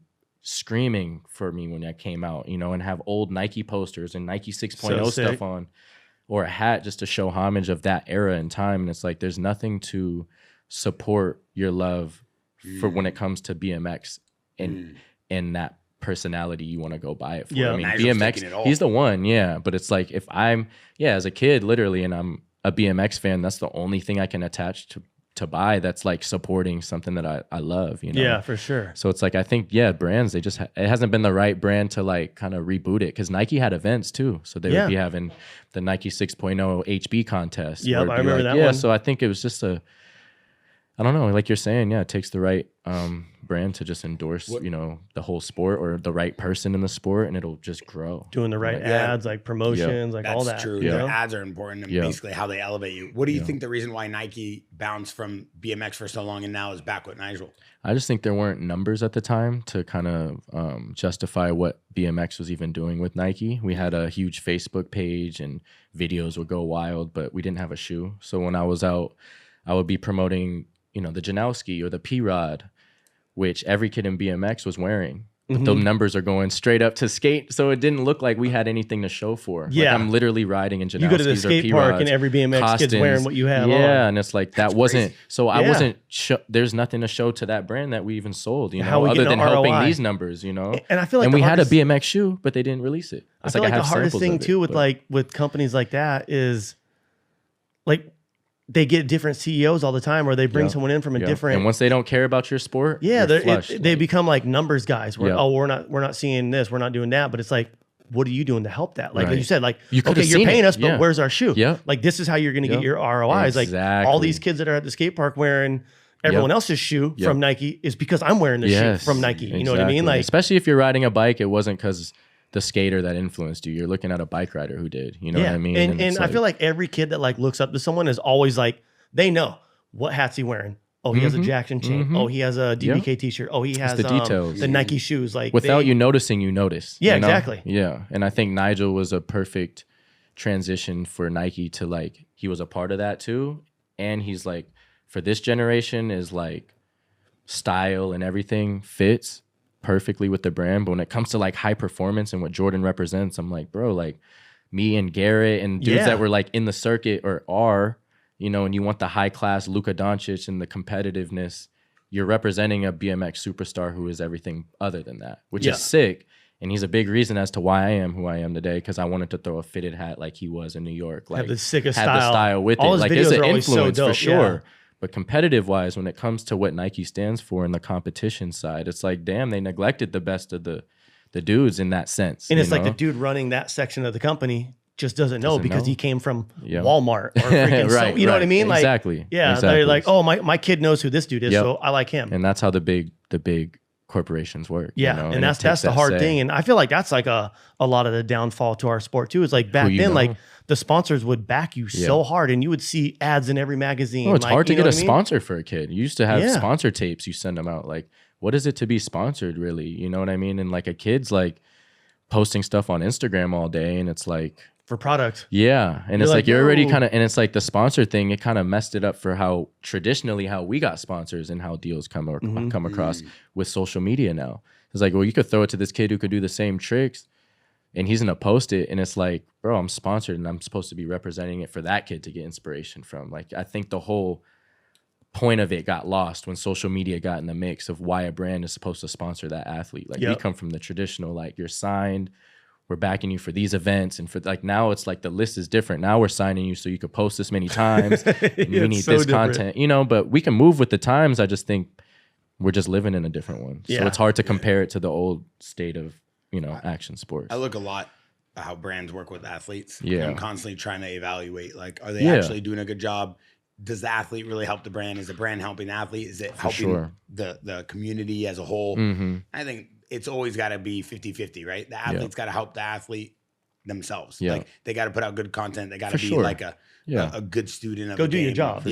screaming for me when I came out, you know, and have old Nike posters and Nike 6.0 stuff on, or a hat just to show homage of that era and time. And it's like there's nothing to support your love for when it comes to BMX and that personality you want to go buy it for. I mean, Nigel's BMX, he's the one, but it's like if I'm, as a kid, literally, and I'm a BMX fan, that's the only thing I can attach to buy that's like supporting something that I love, you know? Yeah, for sure. So it's like, I think, brands, they just, it hasn't been the right brand to like kind of reboot it. Cause Nike had events too. So they would be having the Nike 6.0 HB contest. Yeah, I remember that one. So I think it was just I don't know, like you're saying, it takes the right brand to just endorse, you know, the whole sport or the right person in the sport, and it'll just grow. Doing the right ads, like promotions, like all that. That's true. You know? The ads are important and basically how they elevate you. What do you think the reason why Nike bounced from BMX for so long and now is back with Nigel? I just think there weren't numbers at the time to kind of justify what BMX was even doing with Nike. We had a huge Facebook page and videos would go wild, but we didn't have a shoe. So when I was out, I would be promoting, you know, the Janowski or the P-Rod, which every kid in BMX was wearing. But those numbers are going straight up to skate, so it didn't look like we had anything to show for. Yeah. Like I'm literally riding in Janowskis. You go to the skate park and every BMX kid's wearing what you have on. And it's like that wasn't crazy. so I wasn't there's nothing to show to that brand that we even sold, you How know, we other get than an helping ROI. these numbers, you know. And I feel like and the we had a hardest- BMX shoe, but they didn't release it. I feel like the hardest thing too with companies like that is like they get different CEOs all the time, or they bring someone in from a different. And once they don't care about your sport, they become like numbers guys. Where Yeah. we're not seeing this, we're not doing that. But it's like, what are you doing to help that? Like Right. you said, like You could've okay, you're seen paying it. us, but Yeah. where's our shoe? Yeah. Like this is how you're going to get your ROIs. Like Exactly. all these kids that are at the skate park wearing everyone else's shoe from Nike is because I'm wearing the shoe from Nike. You know what I mean? Like especially if you're riding a bike, it wasn't because the skater that influenced you. You're looking at a bike rider who did. You know what I mean? And it's I feel like every kid that like looks up to someone is always like, they know what hat's he wearing. Oh, he has a Jaxxon chain. Oh, he has a DBK t-shirt. Oh, he has the details. the Nike shoes. Like without you noticing, you notice. Yeah, you know? exactly. Yeah. And I think Nigel was a perfect transition for Nike to like, he was a part of that too. And he's like, for this generation is like style and everything fits perfectly with the brand. But when it comes to like high performance and what Jordan represents, I'm like, bro, like me and Garrett and dudes that were like in the circuit or are, you know, and you want the high class Luka Doncic and the competitiveness, you're representing a BMX superstar who is everything other than that, which is sick. And he's a big reason as to why I am who I am today, because I wanted to throw a fitted hat like he was in New York. Like have the sickest had style. the style with All it. his Like videos it's an are always so influence for dope, sure. yeah. But competitive wise, when it comes to what Nike stands for in the competition side, it's like, damn, they neglected the best of the dudes in that sense. And it's you like know? the dude running that section of the company just doesn't know because know. he came from Walmart or freaking Right, you know what I mean? Like exactly. Yeah, Exactly. they're like, oh, my kid knows who this dude is, so I like him. And that's how the big corporations work. Yeah, you know? and it that's takes the that hard say. thing. And I feel like that's like a lot of the downfall to our sport too. Is like back you then, know. like the sponsors would back you so hard, and you would see ads in every magazine. Oh, it's like, hard to you know get a what I mean? sponsor for a kid. You used to have Yeah. sponsor tapes. You send them out. Like, what is it to be sponsored, really? You know what I mean? And like a kid's like posting stuff on Instagram all day, and it's like, for product. yeah, and You're it's like, like you're already yo. kind of, and it's like the sponsor thing. It kind of messed it up for how traditionally how we got sponsors and how deals come across with social media now. It's like, well, you could throw it to this kid who could do the same tricks, and he's gonna post it, and it's like, bro, I'm sponsored, and I'm supposed to be representing it for that kid to get inspiration from. Like, I think the whole point of it got lost when social media got in the mix of why a brand is supposed to sponsor that athlete. Like, we come from the traditional, like, you're signed we're backing you for these events. And for like, now it's like the list is different. Now we're signing you so you could post this many times. And we need this content, you know, but we can move with the times. I just think we're just living in a different one. So it's hard to compare it to the old state of, you know, action sports. I look a lot at how brands work with athletes. Yeah. I'm constantly trying to evaluate, like, are they actually doing a good job? Does the athlete really help the brand? Is the brand helping the athlete? Is it helping the community as a whole? I think it's always got to be 50-50, right? The athlete's got to help the athlete themselves. Like they got to put out good content. They got to be like a good student of Go the do game. your job.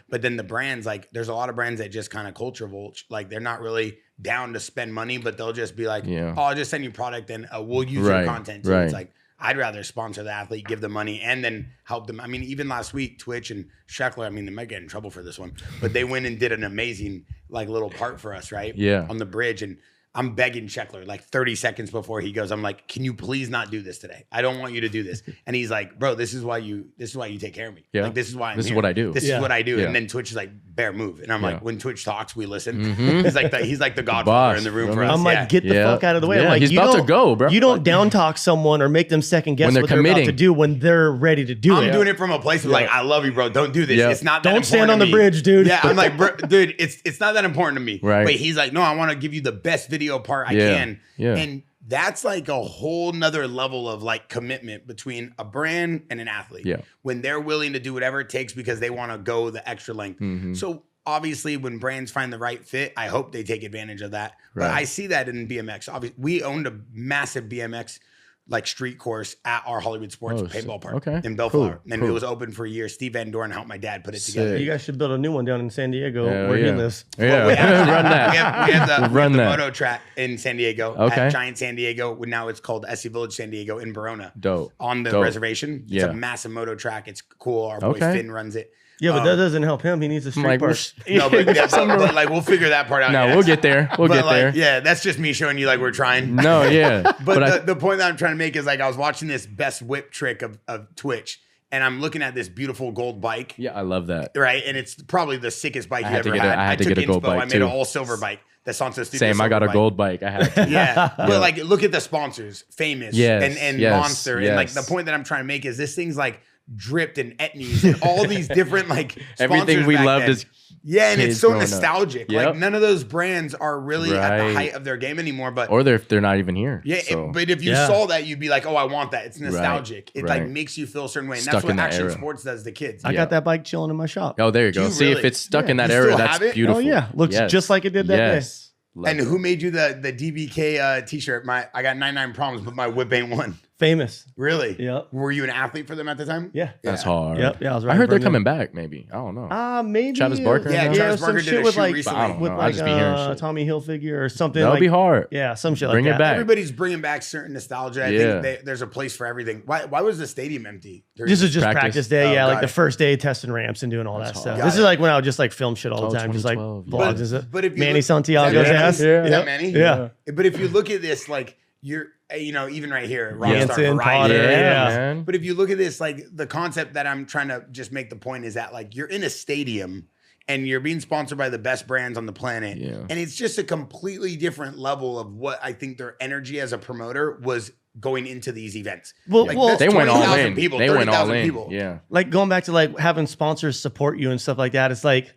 But then the brands, like there's a lot of brands that just kind of culture vulture. Like they're not really down to spend money, but they'll just be like, oh, I'll just send you product and we'll use your content too. It's like, I'd rather sponsor the athlete, give them money, and then help them. I mean, even last week, Twitch and Sheckler, I mean, they might get in trouble for this one, but they went and did an amazing like little part for us, right? On the bridge. And I'm begging Sheckler like 30 seconds before he goes, I'm like, can you please not do this today? I don't want you to do this. And he's like, bro, this is why you take care of me. Like, this is why I'm this here. is what I do. This is what I do. And then Twitch is like, bear move. And I'm like, when Twitch talks, we listen. He's like the Godfather in the room for us. I'm like, get the fuck out of the way. I'm like, he's about to go, bro. You don't down talk someone or make them second guess what they're about to do when they're ready to do it. I'm doing it from a place of like, I love you, bro. Don't do this. It's not that don't stand on the bridge, dude. Yeah, I'm like, bro, dude, it's not that important to me. Right. But he's like, no, I want to give you the best video part I can. And that's like a whole nother level of like commitment between a brand and an athlete. When they're willing to do whatever it takes because they want to go the extra length. So obviously when brands find the right fit, I hope they take advantage of that. But I see that in BMX. Obviously, we owned a massive BMX like street course at our Hollywood Sports paintball park in Bellflower. And it was open for a year. Steve Van Doren helped my dad put it together. You guys should build a new one down in San Diego where he lives. Well, we have the Moto track in San Diego at Giant San Diego. Now it's called SC Village San Diego in Verona. On the reservation. It's a massive moto track. It's cool. Our boy Finn runs it. Yeah, but that doesn't help him. He needs a street park. No, but like we'll figure that part out. No, we'll get there. We'll get there. Yeah, that's just me showing you like we're trying. No, yeah. But the point that I'm trying to make is like I was watching this best whip trick of Twitch, and I'm looking at this beautiful gold bike. Yeah, I love that. Right, and it's probably the sickest bike you ever had. I had to get a gold bike I made an all silver bike. The Sansa Studio. Same, I got a gold bike. I had to. Yeah, but like look at the sponsors, Famous and Monster, and like the point that I'm trying to make is this thing's like dripped and Etnies and all these different like everything we loved as and it's so nostalgic. Like none of those brands are really at the height of their game anymore. But or they're not even here. But if you saw that, you'd be like, oh, I want that. It's nostalgic. It like makes you feel a certain way, and that's what action sports does to kids. I got that bike chilling in my shop. Oh, there you go. See if it's stuck in that era. That's beautiful. Oh yeah, looks just like it did that day. And who made you the DBK t-shirt? I got 99 problems, but my whip ain't one. Famous. Really? Yep. Were you an athlete for them at the time? Yeah. That's hard. Yep. Yeah, I was right. I heard they're coming back. Maybe I don't know. Maybe Travis Barker. Yeah, Travis Barker did a shoot recently. With like Tommy Hilfiger or something. That'll be hard. Yeah, some shit Bring like it that. back. Everybody's bringing back certain nostalgia. I think there's a place for everything. Why was the stadium empty? This is just practice day. Yeah, like the first day testing ramps and doing all that stuff. This is like when I would just like film shit all the time, just like vlogs. Is it? But if Manny Santiago's ass. Is that Manny? Yeah. But if you look at this, like you're, even right here, Jansen, Potter, man. But if you look at this, like the concept that I'm trying to just make the point is that like you're in a stadium and you're being sponsored by the best brands on the planet. And it's just a completely different level of what I think their energy as a promoter was going into these events. Well, they went all in. People, they went all in. People. Yeah. Like going back to like having sponsors support you and stuff like that. It's like,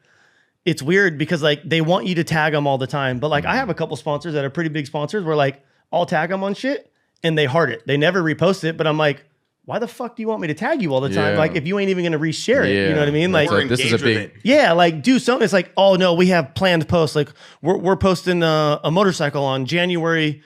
it's weird because like they want you to tag them all the time. But like I have a couple sponsors that are pretty big sponsors where like I'll tag them on shit and they heart it. They never repost it, but I'm like, why the fuck do you want me to tag you all the time? Like if you ain't even gonna reshare it, you know what I mean? Like this is a big, like do something. It's like, oh no, we have planned posts. Like we're posting a motorcycle on January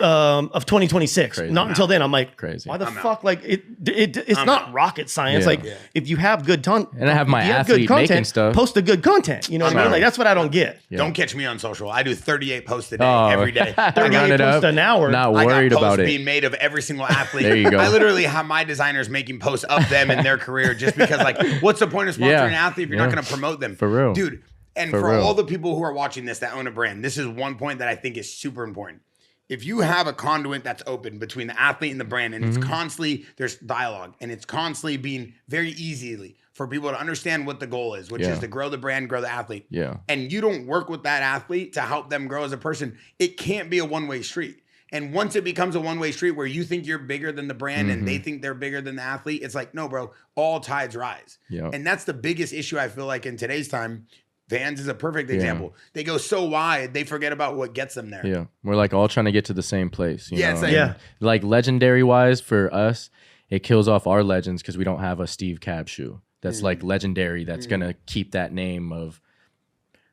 of 2026. Crazy. Not until then. I'm like, crazy. Why the fuck? Like it's not rocket science. Like if you have good content, and I have my athlete making stuff, post the good content. You know what I mean? Like that's what I don't get. Don't catch me on social. I do 38 posts a day every day. 38 posts an hour. Not worried about it. Being made of every single athlete. There you go. I literally have my designers making posts of them in their career just because like, what's the point of sponsoring an athlete if you're not going to promote them? For real, dude. And for all the people who are watching this that own a brand, this is one point that I think is super important. If you have a conduit that's open between the athlete and the brand, and it's constantly, there's dialogue, and it's constantly being very easily for people to understand what the goal is, which is to grow the brand, grow the athlete. And you don't work with that athlete to help them grow as a person, it can't be a one-way street. And once it becomes a one-way street where you think you're bigger than the brand and Mm-hmm. they think they're bigger than the athlete, it's like, no, bro, all tides rise. Yep. And that's the biggest issue I feel like in today's time. Vans is a perfect example. They go so wide, they forget about what gets them there. Yeah. We're like all trying to get to the same place. You Yeah, know? same. Yeah. Like legendary wise for us, it kills off our legends because we don't have a Steve Cab shoe that's like legendary. That's going to keep that name of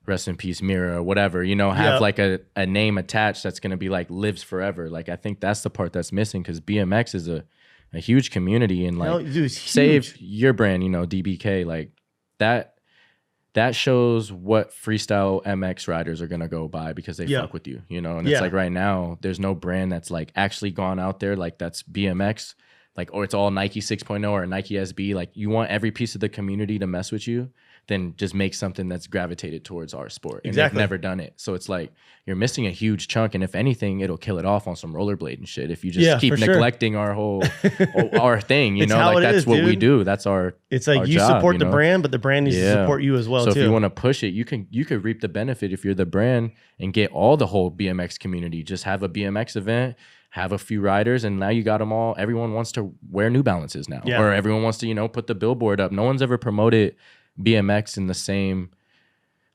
rest in peace Mira or whatever, you know, have like a name attached that's going to be like lives forever. Like, I think that's the part that's missing because BMX is a huge community and like save your brand, you know, DBK, like that shows what freestyle MX riders are going to go by because they fuck with you, you know? And it's like right now, there's no brand that's like actually gone out there like that's BMX, like, or it's all Nike 6.0 or Nike SB. Like, you want every piece of the community to mess with you, then just make something that's gravitated towards our sport. And they've never done it. So it's like you're missing a huge chunk. And if anything, it'll kill it off on some rollerblade and shit. If you just keep neglecting our whole our thing, you know, like that's what we do. That's our It's like our you job, support you the know? brand, but the brand needs to support you as well So too. if you want to push it, you could reap the benefit if you're the brand and get all the whole BMX community. Just have a BMX event, have a few riders, and now you got them all. Everyone wants to wear New Balances now, or everyone wants to, you know, put the billboard up. No one's ever promoted BMX in the same,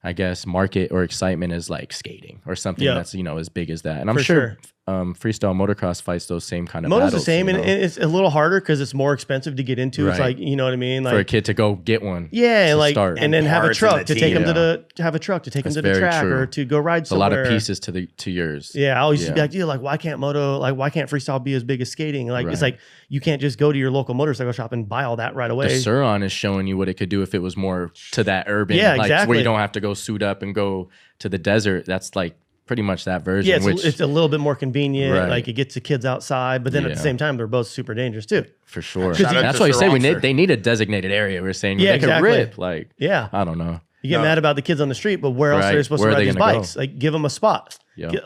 I guess, market or excitement as like skating or something that's, you know, as big as that. And I'm sure freestyle motocross fights those same kind of Moto's battles. the same, you and know? it's a little harder because it's more expensive to get into. It's like, you know what I mean? Like for a kid to go get one. Yeah, like start. and then have a parts truck and to the take team. him to the track true. or to go ride A somewhere. lot of pieces to yours. Yeah, I always used to be like, dude, like why can't freestyle be as big as skating? Like it's like you can't just go to your local motorcycle shop and buy all that right away. The Suron is showing you what it could do if it was more to that urban, where you don't have to go suit up and go to the desert. That's like pretty much that version. Yeah, it's a little bit more convenient. Right. Like it gets the kids outside, but then at the same time, they're both super dangerous too. For sure. Shout out That's to why you say Suron, they need a designated area. We're saying where they can rip. Like, I don't know. You get mad about the kids on the street, but where else are they supposed to ride these bikes? Like give them a spot,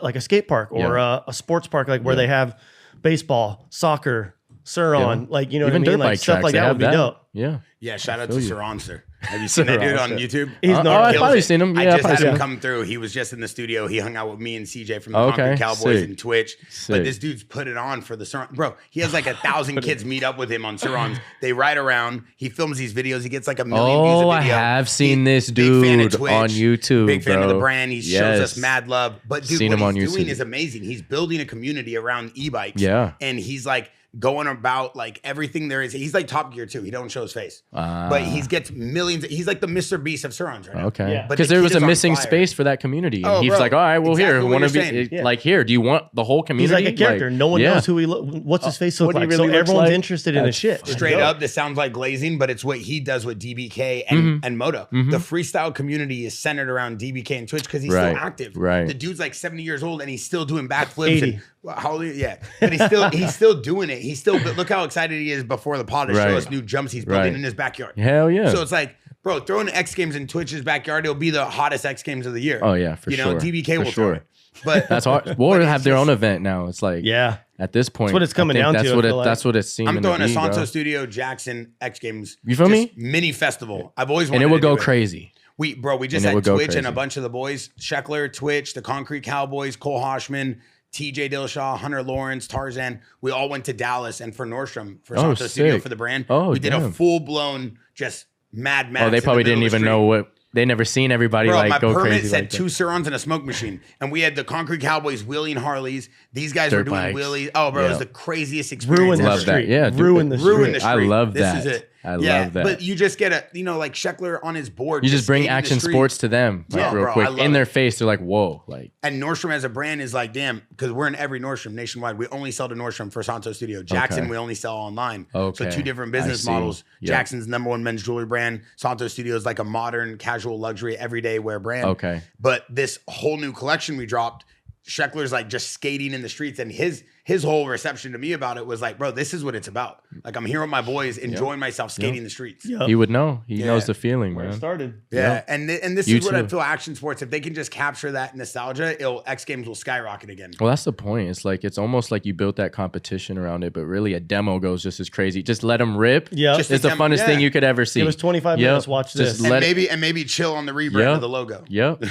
like a skate park or a sports park, like where they have baseball, soccer, Suron, like, you know what I mean? Like stuff like that would be dope. Yeah. Yeah, shout out to Suron, sir. Have you seen that dude on YouTube? I've probably seen him. I Yeah, just had him come through. He was just in the studio. He hung out with me and CJ from the Concrete Cowboys and Twitch. But this dude's put it on for the Suron. Bro, he has like 1,000 kids meet up with him on Surons. They ride around. He films these videos. He gets like 1 million views a video. I have seen this dude on YouTube, Big fan bro. of the brand. He shows us mad love. But dude, Seen what him on he's doing YouTube. is amazing. He's building a community around e-bikes. Yeah. And he's like going about like everything there is. He's like Top Gear too. He don't show his face, but he gets millions. He's like the Mr. Beast of Surons right now. Okay. Yeah. Because the there kid was a is on missing fire. space for that community. And Oh, he's bro. like, all right, well, Exactly here, what want you're to be saying. like, here, do you want the whole community? He's like a character. No one knows who what's his face look what he like. really So looks everyone's like. interested in his shit. Straight up, this sounds like glazing, but it's what he does with DBK and Moto. The freestyle community is centered around DBK and Twitch because he's still active. Right. The dude's like 70 years old and he's still doing backflips. 80. And, well, how old is he? Yeah. But he's still doing it. But look how excited he is before the pod to show us new jumps he's building in his backyard. Hell yeah. So it's like, bro, throwing the X Games in Twitch's backyard, it'll be the hottest X Games of the year. Oh, yeah, for you sure. know, DBK will For throw sure. it. But That's hard. We'll have their own event now. It's like, at this point, That's what it's coming I think down that's to, What I feel like. That's what it's seeming I'm throwing to a be, Santo bro. Studio Jaxxon X Games. You feel me? Mini festival. I've always wanted And it to would do go it. crazy. We just And it had would go Twitch and a crazy. bunch of the boys, Sheckler, Twitch, the Concrete Cowboys, Cole Hoshman, TJ Dillashaw, Hunter Lawrence, Tarzan. We all went to Dallas and for Nordstrom for Santo Studio sick. for the brand. Oh, we did a damn. full blown just Mad Max. Oh, they in the probably middle didn't of the even street. know what. They never seen everybody Bro, like my go permit crazy said like 2 that. Surons and a smoke machine. And we had the Concrete Cowboys wheeling Harleys. These guys Dirt were doing bikes. wheelies. Oh, bro, it Yeah. was the craziest experience Ruin the ever. Love that. street. Yeah, dude. Ruin the street. Ruin the street. I love This that. is it. I Yeah, love that. But you just get like Sheckler on his board. You just bring skating the action street. sports to them like Yeah, real bro, I quick love in it. their face. They're like, whoa, like And Nordstrom as a brand is like, damn, because we're in every Nordstrom nationwide. We only sell to Nordstrom for Santo Studio. Jaxxon, Okay. we only sell online. Okay. So 2 different I business see. models. Yeah. Jackson's #1 men's jewelry brand. Santo Studio is like a modern, casual, luxury, everyday wear brand. Okay. But this whole new collection we dropped, Sheckler's like just skating in the streets, and his his whole reception to me about it was like, bro, this is what it's about. Like, I'm here with my boys, enjoying myself, skating the streets. Yep. He would know. He knows the feeling, Where man. it started. Yeah, and this You is what I too. feel action sports, if they can just capture that nostalgia, X Games will skyrocket again. Well, that's the point. It's like, it's almost like you built that competition around it, but really a demo goes just as crazy. Just let them rip. Yeah. Just It's the demo, funnest thing you could ever see. It was 25 minutes. Watch this. Just And maybe chill on the rebrand of the logo. Yep.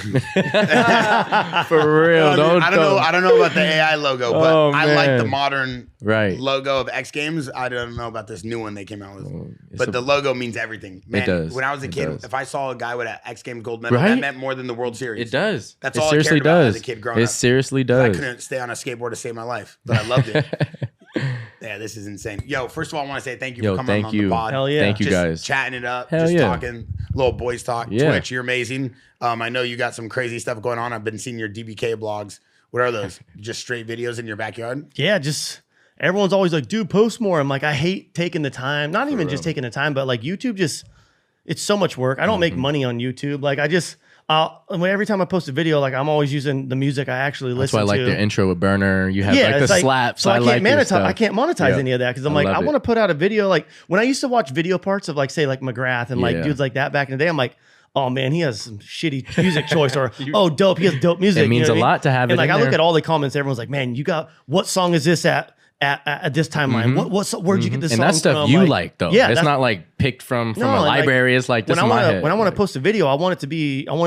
For real. I don't know about the AI logo, but Oh, I like the man. modern Right. logo of X Games. I don't know about this new one they came out with. It's But the logo means everything. Man, does. when I was a It kid, does. if I saw a guy with an X Games gold medal, that Right? meant more than the World Series. It does. That's it all I seriously cared about does. as a kid growing it up. seriously I does. couldn't stay on a skateboard to save my life, but I loved it. Yeah, this is insane. Yo, first of all, I want to say thank you for coming on the pod. Hell yeah. Thank you Just guys. chatting it up, Hell just yeah. talking, little boys talk. Yeah. Twitch, you're amazing. I know you got some crazy stuff going on. I've been seeing your DBK blogs. What are those? Just straight videos in your backyard? Yeah, just everyone's always like, dude, post more. I'm like, I hate taking the time. Not even just taking the time, but like YouTube just, it's so much work. I don't make money on YouTube. Like I just, every time I post a video, like I'm always using the music I actually That's listen why I to. like the intro with Burner. You have like it's the slaps. So I can't like your monetize. stuff. I can't monetize Yeah. any of that because I'm I like, love I it. want to put out a video. Like when I used to watch video parts of like, say like McGrath and like Yeah. dudes like that back in the day, I'm like, oh man, he has some shitty music choice, or oh dope, he has dope music. It means you know a what I mean? lot to have And it like in I look there. at all the comments, everyone's like, man, you got what song is this at this timeline? Where'd you get this And song that's stuff from? you like though. Yeah, it's that's not like picked from a No, and, like, library. It's like this when in my head. when I want to Like, post a video, I want it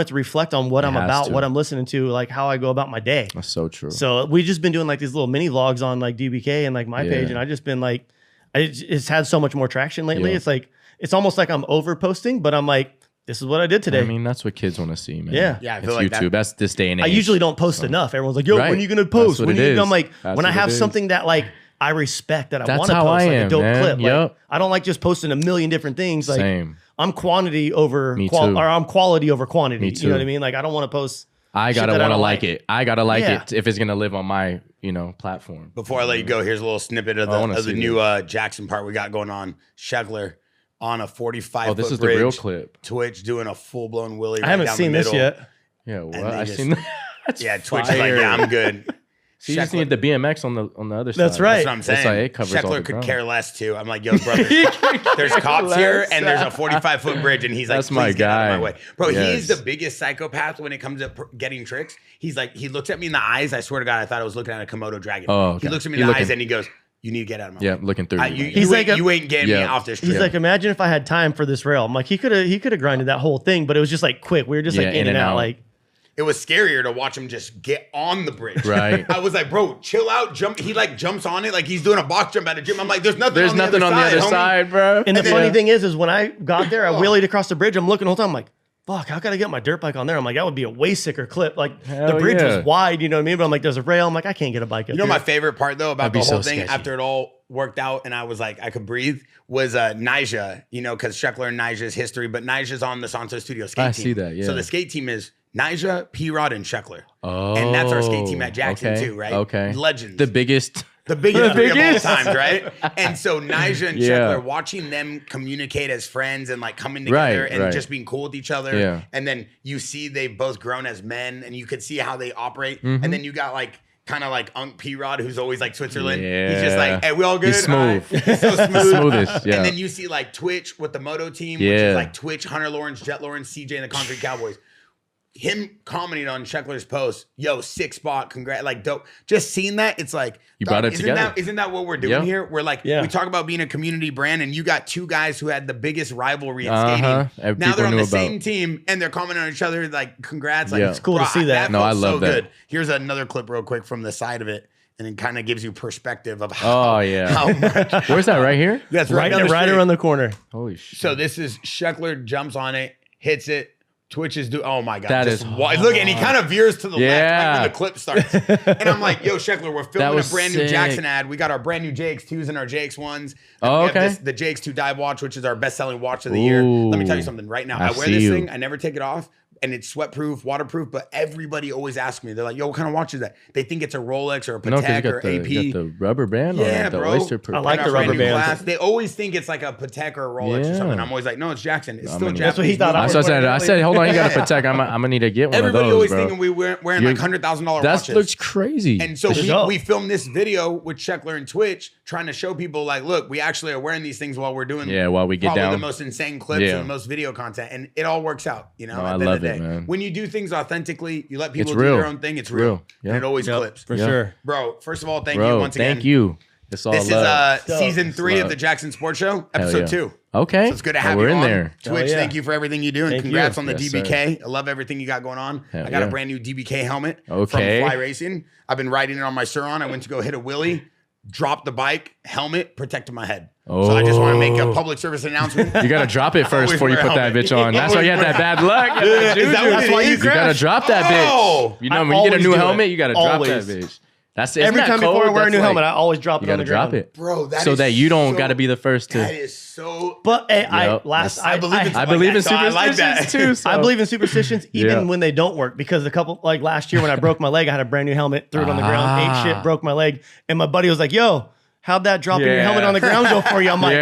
to reflect on what I'm has about, to. what I'm listening to, like how I go about my day. That's so true. So we've just been doing like these little mini vlogs on like DBK and like my Yeah. page, and I just been like, it's had so much more traction lately. Yeah. It's like it's almost like I'm over posting, but I'm like, this is what I did today. I mean, that's what kids want to see, man. Yeah. Yeah, I It's feel like YouTube. That's this day and age. I usually don't post enough. Everyone's like, yo, Right. when are you gonna That's post? what When it are you? is. I'm like, That's when I what it have is. something that like I respect that I That's want to how post, I like a am, dope man. clip. Like, Yep. I don't like just posting a million different things. Like Same. I'm quantity over Me too. or I'm quality over quantity. Me You know what I too. mean? Like I don't want to post. I shit gotta that want to don't like it. I gotta like Yeah. it if it's gonna live on my platform. Before I let you go, here's a little snippet of I wanna the see new Jaxxon part we got going on. Sheckler on a 45 Oh, this foot is the bridge. real clip. Twitch doing a full blown wheelie. I haven't down seen the this middle. yet. Yeah, what? they I've just- seen that. That's Yeah, Twitch is like, fire. yeah, I'm good. So you just need the BMX on the other side. That's right. That's what I'm saying. That's why it covers all Sheckler the could ground. care less too. I'm like, yo, brother, there's cops here and there's a 45 foot bridge, and he's like, That's my please get out of guy. my way, bro. He is Yes. the biggest psychopath when it comes to getting tricks. He's like, he looks at me in the eyes. I swear to God, I thought I was looking at a Komodo dragon. Oh, He okay. looks at me He in the looking- eyes and he goes, "You need to get out of my way." Yeah, looking through. You, you, He's like you ain't getting me Yeah. off this He's trip. like, imagine if I had time for this rail. I'm like, he could have grinded that whole thing, but it was just like quick. We were just Yeah, like in and out. Like It was scarier to watch him just get on the bridge. Right. I was like, bro, chill out. Jump. He like jumps on it like he's doing a box jump at a gym. I'm like, there's nothing. There's on nothing the on the other homie. side, bro. And the then- funny thing is when I got there, I wheelied across the bridge. I'm looking the whole time. I'm like, fuck, how could I get my dirt bike on there? I'm like, that would be a way sicker clip. Like the Hell bridge yeah. was wide, you know what I mean? But I'm like, there's a rail. I'm like, I can't get a bike up You know here. my favorite part though about That'd the be whole so thing sketchy. after it all worked out and I was like I could breathe was Nyjah, because Sheckler and Nyjah's history, but Nyjah's on the Santo Studio skate I team. see that, yeah. So the skate team is Nyjah, P-Rod, and Sheckler. Oh, And that's our skate team at Jaxxon okay, too, right? Okay. Legends. The biggest. The biggest three of all biggest. times, right? And so Nyjah and Yeah. Sheckler, watching them communicate as friends and like coming together Right, and right. just being cool with each other. Yeah. And then you see they've both grown as men and you could see how they operate. Mm-hmm. And then you got like kind of like Unc P-Rod, who's always like Switzerland. He's just like, Yeah. hey, we all good? He's smooth. All right. He's so smooth. Smoothest, yeah. And then you see like Twitch with the Moto team, which Yeah. is like Twitch, Hunter Lawrence, Jet Lawrence, CJ, and the Concrete Cowboys. Him commenting on Sheckler's post, yo, sick spot, congrats, like dope. Just seeing that, it's like You brought it isn't together. Isn't that what we're doing Yeah. here? We're like, Yeah. we talk about being a community brand, and you got two guys who had the biggest rivalry in Uh-huh. skating. Now People they're on knew the about. same team, and they're commenting on each other, like, congrats. Like, Yeah. It's cool to see that. No, I felt love so that. good. Here's another clip real quick from the side of it, and it kind of gives you perspective of how, Oh yeah. how much. Where's that? Right here? That's right, down the right street. around the corner. Holy shit. So this is Sheckler jumps on it, hits it. Twitch is oh my god! That just is look, and he kind of veers to the left right when Yeah. the clip starts. And I'm like, yo, Sheckler, we're filming a was brand new sick. Jaxxon ad. We got our brand new JX2s and our JX1s. And Oh, we have okay. the JX2 dive watch, which is our best selling watch of the year. Let me tell you Ooh. something right now. I I wear see this you. thing. I never take it off. and it's sweat proof, waterproof, but everybody always asks me, they're like, yo, what kind of watch is that? They think it's a Rolex or a Patek or AP. You got the rubber band or the bro. oyster I like the rubber band. They always think it's like a Patek or a Rolex or something. I'm always like, no, it's Jaxxon. It's still Japanese. That's what he thought. I said, hold on, you got a Patek. I'm gonna need to get one Everybody of those, always bro. thinking we were wearing like $100,000 watches. That looks crazy. And so we filmed this video with Sheckler and Twitch trying to show people like, look, we actually are wearing these things while we're doing while we get probably down the most insane clips and the most video content. And it all works out, you know, at the end of the day. Man. When you do things authentically, you let people do their own thing, it's real. Yeah. And it always clips. For sure. Bro, first of all, thank you once again. Thank you. This is season 3 of the Jaxxon Sports Show, episode 2. Okay. So it's good to have you in on. there. Twitch, thank you for everything you do. And congrats on the Yes, DBK. I love everything you got going on. I got a brand new DBK helmet from Fly Racing. I've been riding it on my Suron. I went to go hit a wheelie, dropped the bike, helmet, protected my head. So I just want to make a public service announcement. You got to drop it first before you put that bitch on. That's why you had that bad luck. That's why you got to drop that bitch. You know, when you get a new helmet, you got to drop that bitch. Every time before I wear a new helmet, I always drop it on the ground. You got to drop it. Bro, so that you don't got to be the first to. That is so. But I believe in superstitions too. So. I believe in superstitions even when they don't work, because a couple, like last year when I broke my leg, I had a brand new helmet, threw it on the ground, ate shit, broke my leg, and my buddy was like, "Yo, how'd that dropping your helmet on the ground go for you?" I'm like,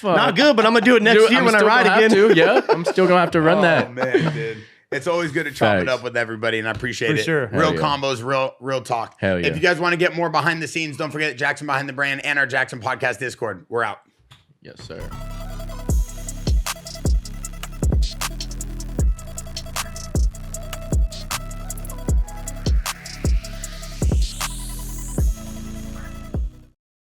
not good, but I'm gonna do it next year when I ride again. I'm still gonna have to run that. Oh man, dude. It's always good to chop it up with everybody, and I appreciate it. Sure. Real combos, real talk. Hell yeah. If you guys want to get more behind the scenes, don't forget Jaxxon Behind the Brand and our Jaxxon Podcast Discord. We're out. Yes, sir.